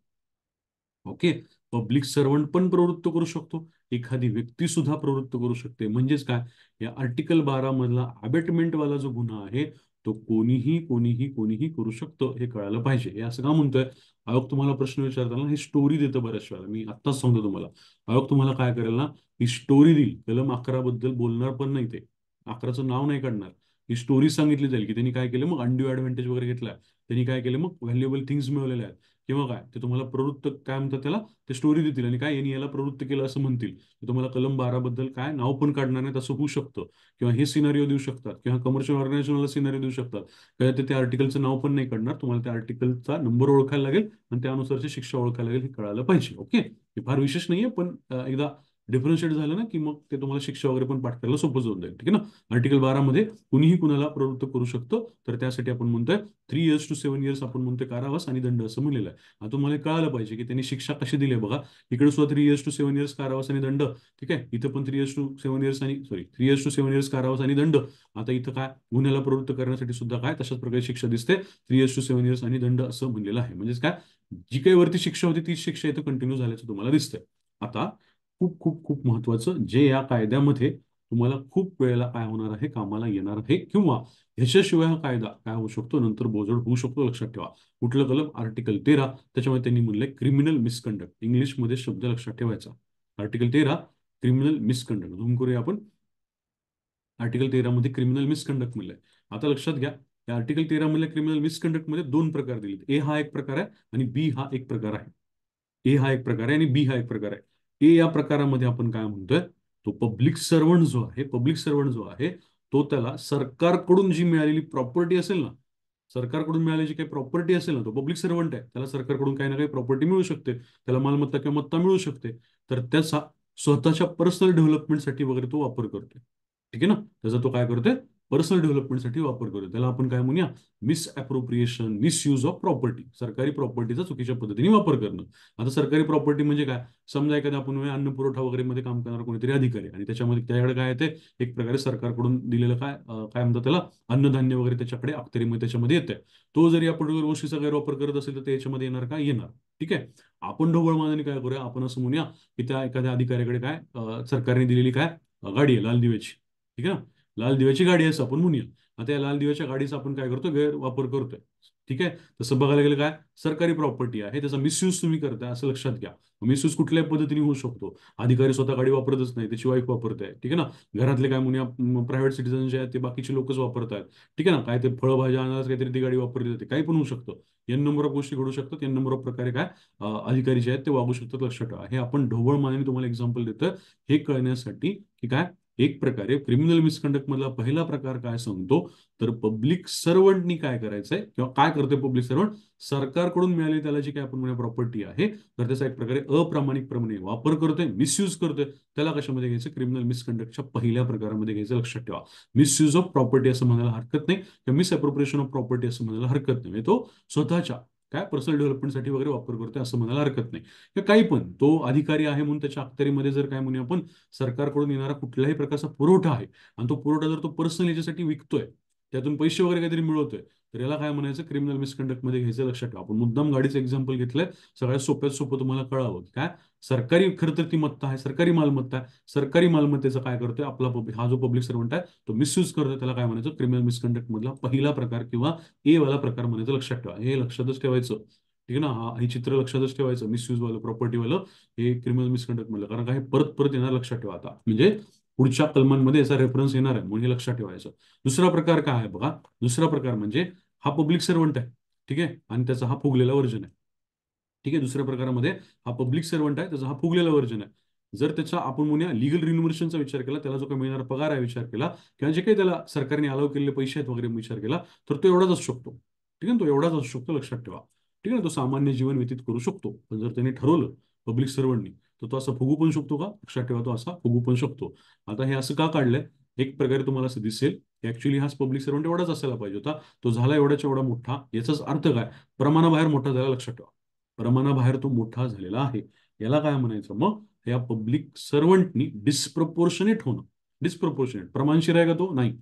ओके. पब्लिक सर्वंट पण प्रवृत्त करू शकतो, एखादी व्यक्ती सुद्धा प्रवृत्त करू शकते. म्हणजेच काय? या आर्टिकल 12 मधला अबेटमेंट वाला जो गुन्हा आहे, तो कोणीही कोणीही कोणीही करू शकतो, हे कळायला पाहिजे. हे असं का म्हणतोय? आयोग तुम्हाला प्रश्न विचारताना ही स्टोरी देतं बऱ्याच वेळेला. मी आत्ताच सांगतो तुम्हाला. आयोग तुम्हाला काय करेल ना, ही स्टोरी देईल. कलम 11 बद्दल बोलणार पण नाही ते. 11चं नाव नाही काढणार. ही स्टोरी सांगितली जाईल की त्यांनी काय केलं, मग अनड्यू ऍडव्हान्टेज वगैरे घेतला, त्यांनी काय केलं, मग व्हॅल्युएबल थिंग्स मिळवलेल्या आहेत किंवा काय ते तुम्हाला प्रवृत्त काय म्हणतात त्याला, ते स्टोरी देतील आणि काय यांनी याला प्रवृत्त केलं असं म्हणतील. ते तुम्हाला कलम 12 बद्दल काय नाव पण काढणार नाहीत असं होऊ शकतं, किंवा हे सिनारिओ देऊ शकतात किंवा कमर्शियल ऑर्गनायझेशनला सिनारिओ देऊ शकतात. काय ते त्या आर्टिकलचं नाव पण नाही काढणार. तुम्हाला त्या आर्टिकलचा नंबर ओळखायला लागेल आणि त्यानुसारची शिक्षा ओळखायला लागेल. हे कळायला पाहिजे. ओके. हे फार विशेष नाहीये, पण एकदा डिफरन्शिएट झालं ना की मग ते तुम्हाला शिक्षा वगैरे पण पाठ करायला सोपं जाऊन जाईल. ठीक आहे ना. आर्टिकल 12 मध्ये कुणीही कुणाला प्रवृत्त करू शकतो, तर त्यासाठी आपण म्हणतोय 3 years to 7 years आपण म्हणतोय कारावास आणि दंड असं म्हणलेलं आहे. आता तुम्हाला कळायला पाहिजे की त्यांनी शिक्षा कशी दिली आहे बघा. इकडे सुद्धा 3 years to 7 years कारावास आणि दंड. ठीक आहे. इथं पण 3 years to 7 years आणि 3 years to 7 years कारावास आणि दंड. आता इथं काय? गुन्ह्याला प्रवृत्त करण्यासाठी सुद्धा काय तशाच प्रकारे शिक्षा दिसते. 3 years to 7 years आणि दंड असं म्हणलेलं आहे. म्हणजेच काय? जी काही वरती शिक्षा होती तीच शिक्षा इथं कंटिन्यू झाल्याचं तुम्हाला दिसतंय. आता खूप खूप खूप महत्वाचं, जे या कायद्यामध्ये तुम्हाला खूप वेळेला काय होणार आहे, कामाला येणार आहे, किंवा ह्याच्याशिवाय हा कायदा काय होऊ शकतो, नंतर बोजड होऊ शकतो. लक्षात ठेवा. कुठलं कलम? आर्टिकल 13. त्याच्यामध्ये त्यांनी म्हणलंय क्रिमिनल मिसकंडक्ट. इंग्लिशमध्ये शब्द लक्षात ठेवायचा. Article 13 criminal misconduct. झूम करूया आपण. आर्टिकल 13 मध्ये क्रिमिनल मिसकंडक्ट म्हणलंय. आता लक्षात घ्या, या आर्टिकल 13 मधल्या क्रिमिनल मिसकंडक्ट मध्ये दोन प्रकार दिलेत. ए हा एक प्रकार आहे आणि बी हा एक प्रकार आहे. ए हा एक प्रकार आहे आणि बी हा एक प्रकार आहे. ए या प्रकारामध्ये आपण काय म्हणतोय, तो पब्लिक सर्वंट जो आहे, पब्लिक सर्वंट जो आहे, तो त्याला सरकारकडून जी मिळालेली प्रॉपर्टी असेल ना, सरकारकडून मिळालेली जी काही प्रॉपर्टी असेल ना, तो पब्लिक सर्वंट आहे, त्याला सरकारकडून काही ना काही प्रॉपर्टी मिळू शकते, त्याला मालमत्ता किंवा मत्ता मिळू शकते. तर त्याचा स्वतःच्या पर्सनल डेव्हलपमेंटसाठी वगैरे तो वापर करतोय. ठीक आहे ना. त्याचा तो काय करतोय? पर्सनल डेव्हलपमेंटसाठी वापर करतोय. त्याला आपण काय म्हणूया? Misappropriation, misuse of property. सरकारी प्रॉपर्टीचा चुकीच्या पद्धतीने वापर करणं. आता सरकारी प्रॉपर्टी म्हणजे काय? समजा एखाद्या आपण अन्न पुरवठा वगैरे मध्ये काम करणारा कोणीतरी अधिकारी, आणि त्याच्यामध्ये त्याकडे काय येते, एक प्रकारे सरकारकडून दिलेलं काय काय म्हणतात त्याला, अन्नधान्य वगैरे त्याच्याकडे अखत्यारीमध्ये त्याच्यामध्ये येते. तो जर या पर्टिक्युलर गोष्टीचा गैरवापर करत असेल तर ते याच्यामध्ये येणार का? येणार. ठीक आहे. आपण ढोबळ मानाने काय करूया, आपण असं म्हणूया की त्या एखाद्या अधिकाऱ्याकडे काय सरकारने दिलेली काय गाडी आहे लाल दिव्याची. ठीक आहे ना. लाल दिव्याची गाडी आहे असं आपण म्हणूया. आता या लाल दिव्याच्या गाडीचा आपण काय करतो? गैरवापर करतोय. ठीक आहे. तसं बघायला गेलं काय, सरकारी प्रॉपर्टी आहे त्याचा मिसयूज तुम्ही करताय असं लक्षात घ्या. मिसयूज कुठल्याही पद्धतीने होऊ शकतो. अधिकारी स्वतः गाडी वापरतच नाही, त्याची वाईफ वापरते, ठीक आहे ना. घरातले काय मुली प्रायव्हेट सिटीजन जे आहेत ते बाकीचे लोकच वापरतात, ठीक आहे ना. काय ते फळभाज्या आणायला काहीतरी ती गाडी वापरली जाते, काही पण होऊ शकतं. एन नंबर ऑफ गोष्टी घडू शकतात, एन नंबर ऑफ प्रकारे काय अधिकारी जे आहेत ते वागू शकतात, लक्षात ठेवा. हे आपण ढोबळ मानेने तुम्हाला एक्झाम्पल देतोय हे कळण्यासाठी की काय, एक प्रकारे क्रिमिनल मिसकंडक्ट मधला पहिला प्रकार काय सांगतो, तर पब्लिक सर्वंटनी काय करायचंय किंवा काय करते पब्लिक सर्वंट, सरकारकडून मिळाली त्याला जी काय आपण म्हणूया प्रॉपर्टी आहे, तर त्याचा एक प्रकारे अप्रामाणिकपणे वापर करतोय, मिसयूज करतोय. त्याला कशामध्ये घ्यायचं, क्रिमिनल मिसकंडक्टच्या पहिल्या प्रकारामध्ये घ्यायचं, लक्षात ठेवा. मिसयूज ऑफ प्रॉपर्टी असं म्हणायला हरकत नाही किंवा मिसअप्रोप्रिएशन ऑफ प्रॉपर्टी असं म्हणायला हरकत नाही. म्हणजे तो स्वतःच्या काय पर्सनल डेव्हलपमेंटसाठी वगैरे वापर करतोय असं म्हणायला हरकत नाही. किंवा काही पण तो अधिकारी आहे म्हणून त्याच्या अखत्यारीमध्ये जर काय म्हणूया आपण सरकारकडून येणारा कुठल्याही प्रकारचा पुरवठा आहे आणि तो पुरवठा जर तो पर्सनल याच्यासाठी विकतोय, त्यातून पैसे वगैरे काहीतरी मिळवतोय, तर याला काय म्हणायचं, क्रिमिनल मिसकंडक्ट मध्ये घ्यायचं, लक्षात ठेवा. आपण मुद्दाम गाडीचं एक्झाम्पल घेतलंय सगळ्यात सोप्यात सोपं तुम्हाला कळावं की काय, सरकारी खरं तर ती मत्ता आहे, सरकारी मालमत्ता आहे. सरकारी मालमत्तेचं काय करतोय आपला हा जो पब्लिक सर्वंट आहे तो मिसयूज करतोय, त्याला काय म्हणायचं, क्रिमिनल मिसकंडक्ट मधला पहिला प्रकार किंवा ए वाला प्रकार म्हणायचं, लक्षात ठेवा. हे लक्षातच ठेवायचं, ठीक आहे ना. हे चित्र लक्षातच ठेवायचं, मिसयूज वालं प्रॉपर्टी वालं हे क्रिमिनल मिसकंडक्ट मधलं, कारण काय परत परत येणार, लक्षात ठेवा. आता म्हणजे पुढच्या कलमांमध्ये याचा रेफरन्स येणार आहे म्हणून हे लक्षात ठेवायचं. दुसरा प्रकार काय आहे बघा, दुसरा प्रकार म्हणजे हा पब्लिक सर्वंट आहे, ठीक आहे, आणि त्याचा हा फुगलेला वर्जन आहे, ठीक आहे. दुसऱ्या प्रकारामध्ये हा पब्लिक सर्वंट आहे, त्याचा हा फुगलेला वर्जन आहे. जर त्याचा आपण म्हणूया लिगल रिन्युमरेशनचा विचार केला, त्याला जो काही मिळणारा पगार आहे विचार केला, किंवा जे काही त्याला सरकारने अलाव केलेले पैसे आहेत वगैरे विचार केला, तर तो एवढाच असू शकतो, ठीक आहे. तो एवढाच असू शकतो, लक्षात ठेवा, ठीक आहे. तो सामान्य जीवन व्यतीत करू शकतो. पण जर त्यांनी ठरवलं पब्लिक सर्वंटनी, तर तो असा फुगू पण शकतो का, लक्षात ठेवा, तो असा फुगू पण शकतो. आता हे असं का काढलंय, एक प्रकारे तुम्हाला असं दिसेल की ऍक्च्युली हाच पब्लिक सर्वंट एवढाच असायला पाहिजे होता, तो झाला एवढाच्या एवढा मोठा. याचाच अर्थ काय, प्रमाणाबाहेर मोठा झाला, लक्षात ठेवा. प्रमाणाबाहेर तो मोठा झालेला आहे. याला काय म्हणायचं मग, या पब्लिक सर्वंटनी डिस्प्रपोर्शनेट होणं. डिस्प्रपोर्शनेट प्रमाणशीर आहे का तो, नाही,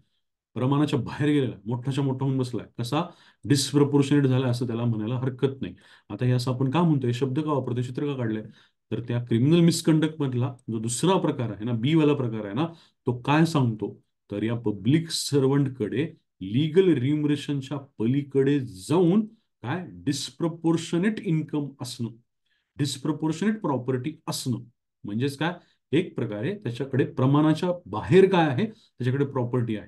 प्रमाणाच्या बाहेर गेलेला, मोठाच्या मोठा होऊन बसलाय, कसा, डिस्प्रपोर्शनेट झाला असं त्याला म्हणायला हरकत नाही. आता हे असं आपण का म्हणतोय, शब्द का वापरतोय, चित्र का काढलंय, तर त्या क्रिमिनल मिसकंडक्ट मधला जो दुसरा प्रकार आहे ना, बी वाला प्रकार आहे ना, तो काय सांगतो, तर या पब्लिक सर्वंटकडे लीगल रिम्युनरेशनच्या पलीकडे जाऊन काय, डिस्प्रपोर्शनेट इन्कम असणं, डिस्प्रपोर्शनेट प्रॉपर्टी असणं. म्हणजेच काय, एक प्रकारे त्याच्याकडे प्रमाणाच्या बाहेर काय आहे, त्याच्याकडे प्रॉपर्टी आहे,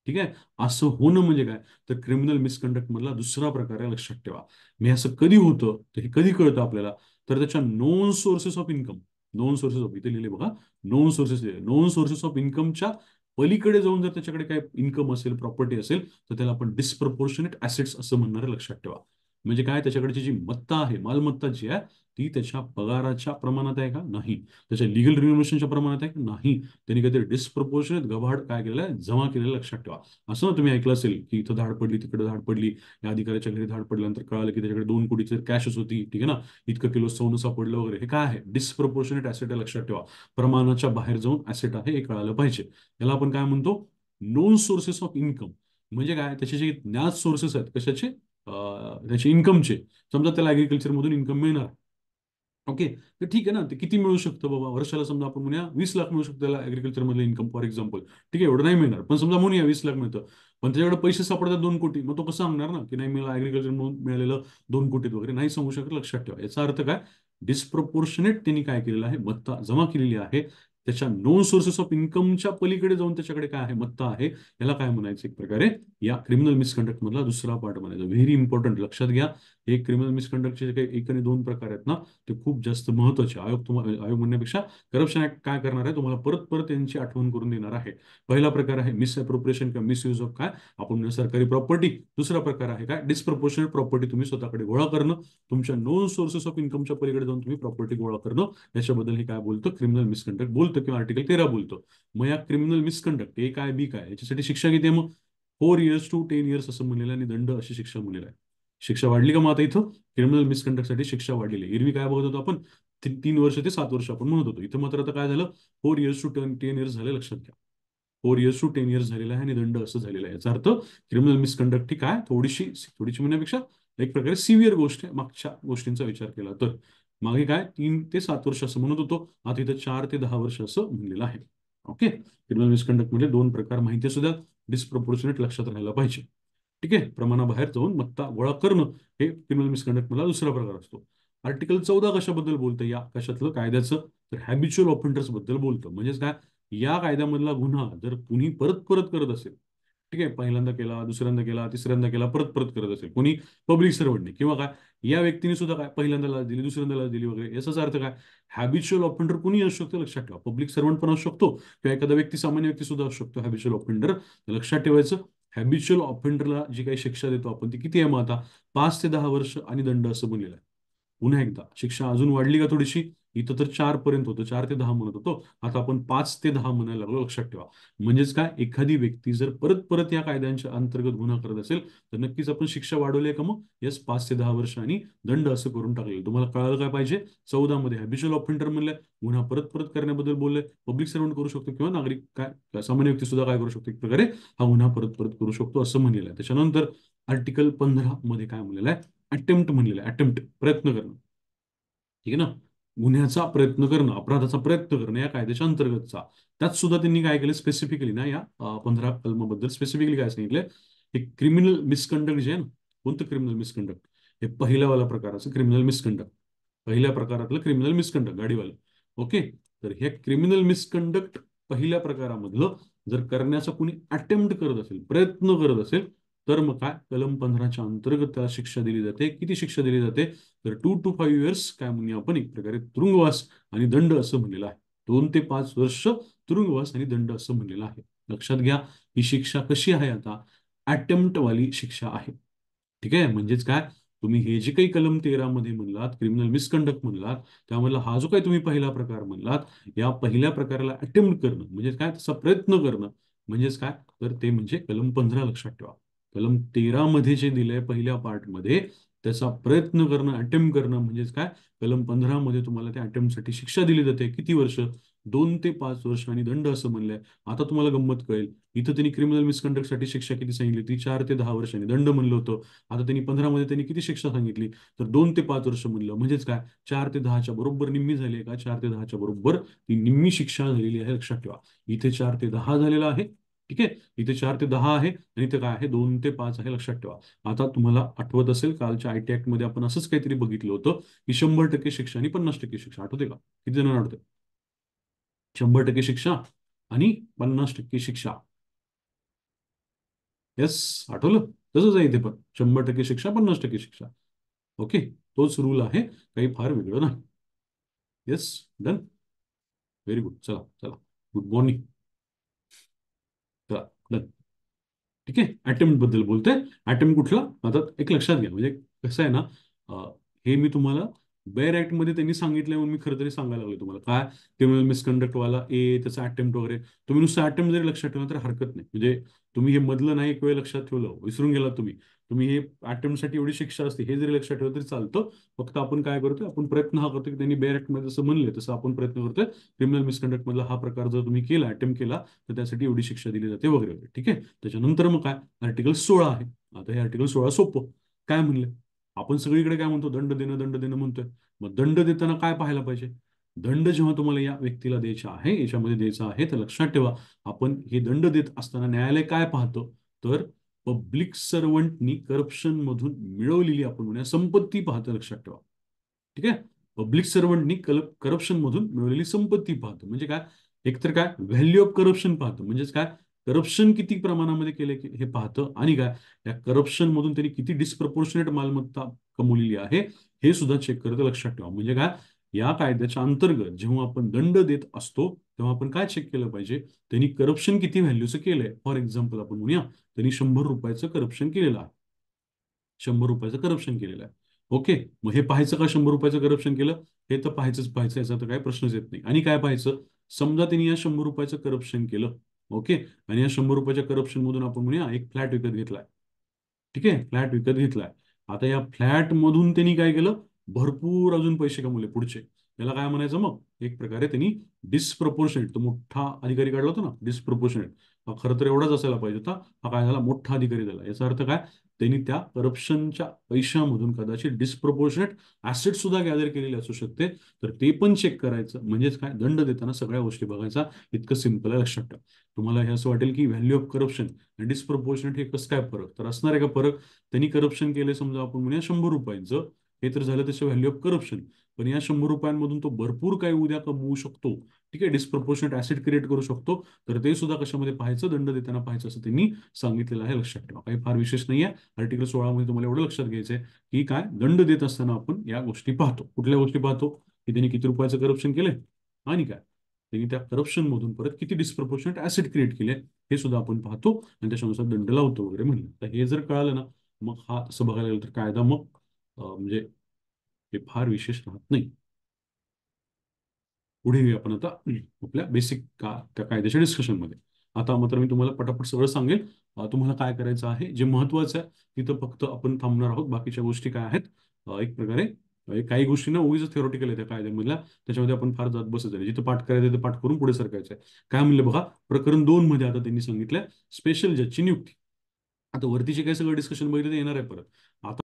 ठीक आहे. असं होणं म्हणजे काय, तर क्रिमिनल मिसकंडक्ट मधला दुसरा प्रकार आहे, लक्षात ठेवा. मी असं कधी होतं, तर हे कधी कळतं आपल्याला, तर त्याच्या known sources of income, known sources of, इथे लिहिले बघा, known sources, known sources of इन्कमच्या पलीकडे जाऊन जर त्याच्याकडे काय इन्कम असेल, प्रॉपर्टी असेल, तर त्याला आपण डिस्प्रपोर्शनेट ऍसेट्स असं म्हणणार आहे, लक्षात ठेवा. म्हणजे काय, त्याच्याकडची जी मत्ता आहे, मालमत्ता जी आहे, ती त्याच्या पगाराच्या प्रमाणात आहे का, नाही, त्याच्या लिगल रिन्युमरेशनच्या प्रमाणात आहे का, नाही, त्यांनी काहीतरी डिस्प्रपोर्शनेट गव्हाड काय केलेलं आहे, जमा केलेलं, लक्षात ठेवा. असं ना तुम्ही ऐकलं असेल की इथं धाड पडली, तिकडे धाड पडली, या अधिकाऱ्याच्या घरी धाड पडल्यानंतर कळालं की त्याच्याकडे 2 कोटीची कॅशच होती, ठीक आहे ना, इतकं किलो सोनं सापडलं वगैरे. हे काय आहे, डिस्प्रपोर्शनेट ऍसेट आहे, लक्षात ठेवा. प्रमाणाच्या बाहेर जाऊन ऍसेट आहे, हे कळालं पाहिजे. याला आपण काय म्हणतो, नोन सोर्सेस ऑफ इन्कम. म्हणजे काय, त्याचे जे ज्ञात सोर्सेस आहेत कशाचे, त्याचे इन्कमचे. समजा त्याला ऍग्रिकल्चर मधून इन्कम मिळणार, ओके, तर ठीक आहे ना, ते किती मिळू शकतं बाबा वर्षाला, समजा आपण म्हणूया 20 लाख मिळू शकतं त्याला ऍग्रिकल्चर मधलं इन्कम फॉर एक्झाम्पल, ठीक आहे, एवढं नाही मिळणार, पण समजा म्हणूया 20 लाख मिळतं, पण त्याच्याकडे पैसे सापडतात 2 कोटी, मग तो कसं सांगणार ना की नाही, मला ऍग्रिकल्चर म्हणून मिळालेलं 2 कोटीत वगैरे नाही सांगू शकत, लक्षात ठेवा. याचा अर्थ काय, डिस्प्रपोर्शनेट त्यांनी काय केलेलं आहे, मत्ता जमा केलेली आहे, त्याच्या नोन सोर्सेस ऑफ इन्कमच्या पलीकडे जाऊन त्याच्याकडे काय आहे, मत्ता आहे. याला काय म्हणायचं, एक प्रकारे या क्रिमिनल मिसकंडक्ट मधला दुसरा पार्ट म्हणायचा. व्हेरी इम्पॉर्टंट, लक्षात घ्या. हे क्रिमिनल मिसकंडक्टचे जे काही एक आणि दोन प्रकार आहेत ना, ते खूप जास्त महत्वाचे. आयोग म्हणण्यापेक्षा करप्शन ऍक्ट काय करणार आहे, तुम्हाला परत परत यांची आठवण करून देणार आहे. पहिला प्रकार आहे मिसअप्रोप्रिएशन किंवा मिसयूज ऑफ काय, आपण म्हणूया सरकारी प्रॉपर्टी. दुसरा प्रकार आहे काय, डिस्प्रपोर्शनेट प्रॉपर्टी तुम्ही स्वतःकडे गोळा करणं, तुमच्या नोन सोर्सेस ऑफ इन्कमच्या पलीकडे जाऊन तुम्ही प्रॉपर्टी गोळा करणं. याच्याबद्दल हे काय बोलतं, क्रिमिनल मिसकंडक्ट बोलतं किंवा आर्टिकल 13 बोलतं. मग या क्रिमिनल मिसकंडक्ट ए काय बी काय, याच्यासाठी शिक्षा किती आहे मग, 4 years to 10 years असं म्हणलेलं आहे, आणि दंड अशी शिक्षा म्हणलेला आहे. शिक्षा वाढली का मग आता इथं, क्रिमिनल मिसकंडक्ट साठी शिक्षा वाढलेली आहे. एरवी काय बघत होतो आपण, 3 वर्ष ते 7 वर्ष आपण म्हणत होतो, इथं मात्र आता काय झालं, 4 years to 10 years झाले, लक्षात घ्या. 4 years to 10 years झालेला आहे आणि दंड असं झालेला आहे. याचा अर्थ क्रिमिनल मिसकंडक्ट ही काय, थोडीशी थोडीशी म्हणण्यापेक्षा एक प्रकारे सिव्हिअर गोष्ट आहे, मागच्या गोष्टींचा विचार केला तर. मागे काय 3 ते 7 वर्ष असं म्हणत होतो, आता इथं 4 ते 10 वर्ष असं म्हणलेलं आहे. ओके, क्रिमिनल मिसकंडक्ट मध्ये दोन प्रकार माहिती सुद्धा डिस्प्रपोर्शनेट लक्षात राहायला पाहिजे. ठीक आहे, प्रमाणाबाहेर जाऊन मत्ता गोळा करणं हे क्रिमिनल मिसकंडक्ट मधला दुसरा प्रकार असतो. आर्टिकल 14 कशाबद्दल बोलतं या कशातलं कायद्याचं, तर हॅबिच्युअल ऑफेंडर्स बद्दल बोलतं. म्हणजेच काय, या कायद्यामधला गुन्हा जर कुणी परत परत करत असेल, ठीक आहे, पहिल्यांदा केला, दुसऱ्यांदा केला, तिसऱ्यांदा केला, परत परत करत असेल कोणी पब्लिक सर्वंटने, किंवा काय या व्यक्तीने सुद्धा काय पहिल्यांदा लाच दिली, दुसऱ्यांदा लाच दिली वगैरे, याचाच अर्थ काय, हॅबिच्युअल ऑफेंडर कुणी असू शकतो लक्षात ठेवा. पब्लिक सर्वंट पण असू शकतो किंवा एखादा व्यक्ती, सामान्य व्यक्ती सुद्धा असू शकतो हॅबिच्युअल ऑफेंडर. लक्षात ठेवायचं, हॅबिच्युअल ऑफेंडरला जी काही शिक्षा देतो आपण ती किती आहे मग आता, 5 ते 10 वर्ष आणि दंड असं बनलेलं आहे. पुन्हा एकदा शिक्षा अजून वाढली का थोडीशी, इथं तर 4 पर्यंत होतं, 4 ते 10 म्हणत होतो, आता आपण 5 ते 10 म्हणायला लागलो. लक्षात ठेवा. म्हणजेच काय, एखादी व्यक्ती जर परत परत या कायद्यांच्या अंतर्गत गुन्हा करत असेल तर नक्कीच आपण शिक्षा वाढवली का, मग यस 5 ते 10 वर्ष आणि दंड असं करून टाकलेलं. तुम्हाला कळायला काय पाहिजे, 14 मध्ये हॅबिच्युअल ऑफेंडर म्हणलं, गुन्हा परत परत करण्याबद्दल बोलले, पब्लिक सर्वंट करू शकतो किंवा नागरिक काय सामान्य व्यक्ती सुद्धा काय करू शकतो, एक प्रकारे हा गुन्हा परत परत करू शकतो असं म्हणलेलं आहे. त्याच्यानंतर आर्टिकल 15 मध्ये काय म्हणलेलं आहे, अटेम्प्ट म्हणलेलं आहे, अटेम्प्ट प्रयत्न करणं. ठीक आहे ना, गुन्ह्याचा प्रयत्न करणं, अपराधाचा प्रयत्न करणं या कायद्याच्या अंतर्गतचा. त्यात सुद्धा त्यांनी काय केलं स्पेसिफिकली ना, या 15 कलमाबद्दल स्पेसिफिकली काय सांगितलं, हे क्रिमिनल मिसकंडक्ट जे आहे ना, कोणतं क्रिमिनल मिसकंडक्ट, हे पहिल्यावाला प्रकाराचं क्रिमिनल मिसकंडक्ट, पहिल्या प्रकारातलं क्रिमिनल मिसकंडक्ट गाडीवालं. ओके, तर हे क्रिमिनल मिसकंडक्ट पहिल्या प्रकारामधलं जर करण्याचा कुणी अटेम्प्ट करत असेल, प्रयत्न करत असेल, तर मग काय कलम 15च्या अंतर्गत त्याला शिक्षा दिली जाते. किती शिक्षा दिली जाते, तर 2 to 5 years काय म्हणूया आपण, एक प्रकारे तुरुंगवास आणि दंड असं म्हणलेलं आहे. 2 ते 5 वर्ष तुरुंगवास आणि दंड असं म्हणलेलं आहे. लक्षात घ्या, ही शिक्षा कशी आहे आता, अटेम्प्ट वाली शिक्षा आहे. ठीक आहे, म्हणजेच काय, तुम्ही हे जे काही कलम 13 मध्ये म्हणलात क्रिमिनल मिसकंडक्ट म्हणलात, त्यामधला हा जो काही तुम्ही पहिला प्रकार म्हणलात, या पहिल्या प्रकाराला अटेम्प्ट करणं म्हणजे काय, तसा प्रयत्न करणं म्हणजेच काय, तर ते म्हणजे कलम 15. लक्षात ठेवा, कलम 13 मध्ये जे दिलंय पहिल्या पार्टमध्ये, त्याचा प्रयत्न करणं, अटेम्प्ट करणं म्हणजेच काय, कलम 15 मध्ये तुम्हाला त्या अटेम्प्टसाठी शिक्षा दिली जाते. किती वर्ष, 2 ते 5 वर्ष आणि दंड असं म्हणलंय. आता तुम्हाला गंमत कळेल, इथं त्यांनी क्रिमिनल मिसकंडक्टसाठी शिक्षा किती सांगितली होती, 4 ते 10 वर्ष आणि दंड म्हणलं होतं. आता त्यांनी 15 मध्ये त्यांनी किती शिक्षा सांगितली, तर 2 ते 5 वर्ष म्हणलं. म्हणजेच काय, 4 ते 10च्या बरोबर निम्मी झाली आहे का, 4 ते 10च्या बरोबर ती निम्मी शिक्षा झालेली आहे. लक्षात ठेवा, इथे 4 ते 10 झालेला आहे. ठीक आहे, इथे 4 ते 10 आहे आणि इथे काय आहे, 2 ते 5 आहे. लक्षात ठेवा. आता तुम्हाला आठवत असेल, कालच्या आयटी ऍक्ट मध्ये आपण असंच काहीतरी बघितलं होतं की 100% शिक्षा आणि 50% शिक्षा. आठवते का, किती जणांना आठवते, 100% शिक्षा आणि 50% शिक्षा. येस, आठवलं, तसंच आहे इथे पण 100% शिक्षा, 50% शिक्षा. ओके, तोच रूल आहे, काही फार वेगळं नाही. Yes, done, very good. चला चला, गुड मॉर्निंग. चला डन. ठीक आहे, अटेम्प्ट बद्दल बोलतोय. अटेम्प्ट कुठला, आता एक लक्षात घ्या, म्हणजे कसं आहे ना, अं, हे मी तुम्हाला बेअर ऍक्ट मध्ये त्यांनी सांगितलं म्हणून मी खरं तरी सांगायला लागलो तुम्हाला, काय क्रिमिनल मिसकंडक्ट वाला त्याचा अटेम्प्ट वगैरे. तुम्ही नुसतं अटेम्प्ट जरी लक्षात ठेवलं तर हरकत नाही. म्हणजे तुम्ही हे मधलं नाही एक वेळ लक्षात ठेवलं, विसरून गेला तुम्ही, तुम्ही हे अटेम्प्ट साठी एवढी शिक्षा असते हे जरी लक्षात ठेवलं तरी चालतं. फक्त आपण काय करतोय, आपण प्रयत्न हा करतो की त्यांनी बेअर ऍक्ट मध्ये जसं म्हणले तसं आपण प्रयत्न करतोय. क्रिमिनल मिसकंडक्ट मधला हा प्रकार जर तुम्ही केला, अटेम्प्ट केला, तर त्यासाठी एवढी शिक्षा दिली जाते वगैरे वगैरे. ठीक आहे, त्याच्यानंतर मग काय, आर्टिकल 16 आहे. आता हे आर्टिकल 16 सोपं, काय म्हणले, आपण सगळीकडे काय म्हणतो, दंड देणं म्हणतोय. मग दंड देताना काय पाहायला पाहिजे, दंड जेव्हा तुम्हाला या व्यक्तीला द्यायचा आहे, याच्यामध्ये द्यायचा आहे, तर लक्षात ठेवा, आपण हे दंड देत असताना न्यायालय काय पाहतं, तर पब्लिक सर्वंटनी करप्शन मधून मिळवलेली आपण म्हणूया संपत्ती पाहतं. लक्षात ठेवा. ठीक आहे, पब्लिक सर्वंटनी करप्शन मधून मिळवलेली संपत्ती पाहतं. म्हणजे काय, एकतर काय व्हॅल्यू ऑफ करप्शन पाहतं, म्हणजेच काय, करप्शन किती प्रमाणामध्ये केले हे पाहतं, आणि काय या करप्शन मधून त्यांनी किती डिस्प्रपोर्शनेट मालमत्ता कमवलेली आहे हे सुद्धा चेक करतं. लक्षात ठेवा. म्हणजे काय, या कायद्याच्या अंतर्गत जेव्हा आपण दंड देत असतो तेव्हा आपण काय चेक केलं पाहिजे, त्यांनी करप्शन किती व्हॅल्यूचं केलंय. फॉर एक्झाम्पल आपण म्हणूया, त्यांनी 100 रुपयाचं करप्शन केलेलं आहे, 100 रुपयाचं करप्शन केलेलं आहे. ओके, मग हे पाहायचं का 100 रुपयाचं करप्शन केलं, हे तर पाहायचं याचा तर काही प्रश्नच येत नाही. आणि काय पाहायचं, समजा त्यांनी या 100 रुपयाचं करप्शन केलं. ओके, आणि या 100 रुपयाच्या करप्शन मधून आपण म्हणूया एक फ्लॅट विकत घेतलाय. ठीक आहे, फ्लॅट विकत घेतलाय. आता या फ्लॅट मधून त्यांनी काय केलं, भरपूर अजून पैसे कमवले पुढचे. याला काय म्हणायचं मग, एक प्रकारे त्यांनी डिस्प्रपोर्शनेट, तो मोठा अधिकारी काढला होता ना, डिस्प्रपोर्शनेट, खरं तर एवढाच असायला पाहिजे होता, हा काय झाला, मोठा अधिकारी झाला. याचा अर्थ काय, त्यांनी त्या करप्शनच्या पैशामधून कदाचित डिस्प्रपोर्शनेट ऍसेट सुद्धा गॅदर केलेले असू शकते. तर ते पण चेक करायचं. म्हणजेच काय, दंड देताना सगळ्या गोष्टी बघायचा. इतकं सिंपल आहे, लक्षात ठेवा. तुम्हाला हे असं वाटेल की व्हॅल्यू ऑफ करप्शन आणि डिस्प्रपोर्शनेट हे कसं काय फरक, तर असणार आहे का फरक. त्यांनी करप्शन केले समजा, आपण म्हणूया 100 रुपयांचं, हे तर झालं त्याचं व्हॅल्यू ऑफ करप्शन. पण या 100 रुपयांमधून तो भरपूर काही उद्या कमवू शकतो. ठीक आहे, डिस्प्रपोर्शनेट ऍसेट क्रिएट करू शकतो. तर ते सुद्धा कशामध्ये पाहायचं, दंड देताना पाहायचं, असं त्यांनी सांगितलेलं आहे. लक्षात ठेवा, काही फार विशेष नाही आहे. आर्टिकल 16 मध्ये तुम्हाला एवढं लक्षात घ्यायचंय की काय, दंड देत असताना आपण या गोष्टी पाहतो. कुठल्या गोष्टी पाहतो, की त्यांनी किती रुपयाचं करप्शन केलंय, आणि काय त्यांनी त्या करप्शन मधून परत किती डिस्प्रपोर्शनेट ऍसेट क्रिएट केले, हे सुद्धा आपण पाहतो. आणि त्याच्यानुसार दंड लावतो वगैरे म्हणलं. तर हे जर कळालं ना, मग हा तसं बघायला गेलं तर कायदा मग म्हणजे हे फार विशेष राहत नाही. पुढे येऊया आपण आता आपल्या बेसिक त्या कायद्याच्या डिस्कशनमध्ये. आता मात्र मी तुम्हाला पटापट सगळं सांगेल. तुम्हाला काय करायचं आहे, जे महत्वाचं आहे तिथं फक्त आपण थांबणार आहोत. बाकीच्या गोष्टी काय आहेत, एक प्रकारे काही गोष्टी ना उगीच थेरोटिकल आहे त्या कायद्यामधल्या, त्याच्यामध्ये आपण फार जात बसत आहे. जिथं पाठ करायचं ते पाठ करून पुढे सरकायचं आहे. काय म्हणलं बघा, प्रकरण 2 मध्ये आता त्यांनी सांगितलं स्पेशल जजची नियुक्ती. आता वरतीचे काही सगळं डिस्कशन बघितलं तर येणार आहे परत. आता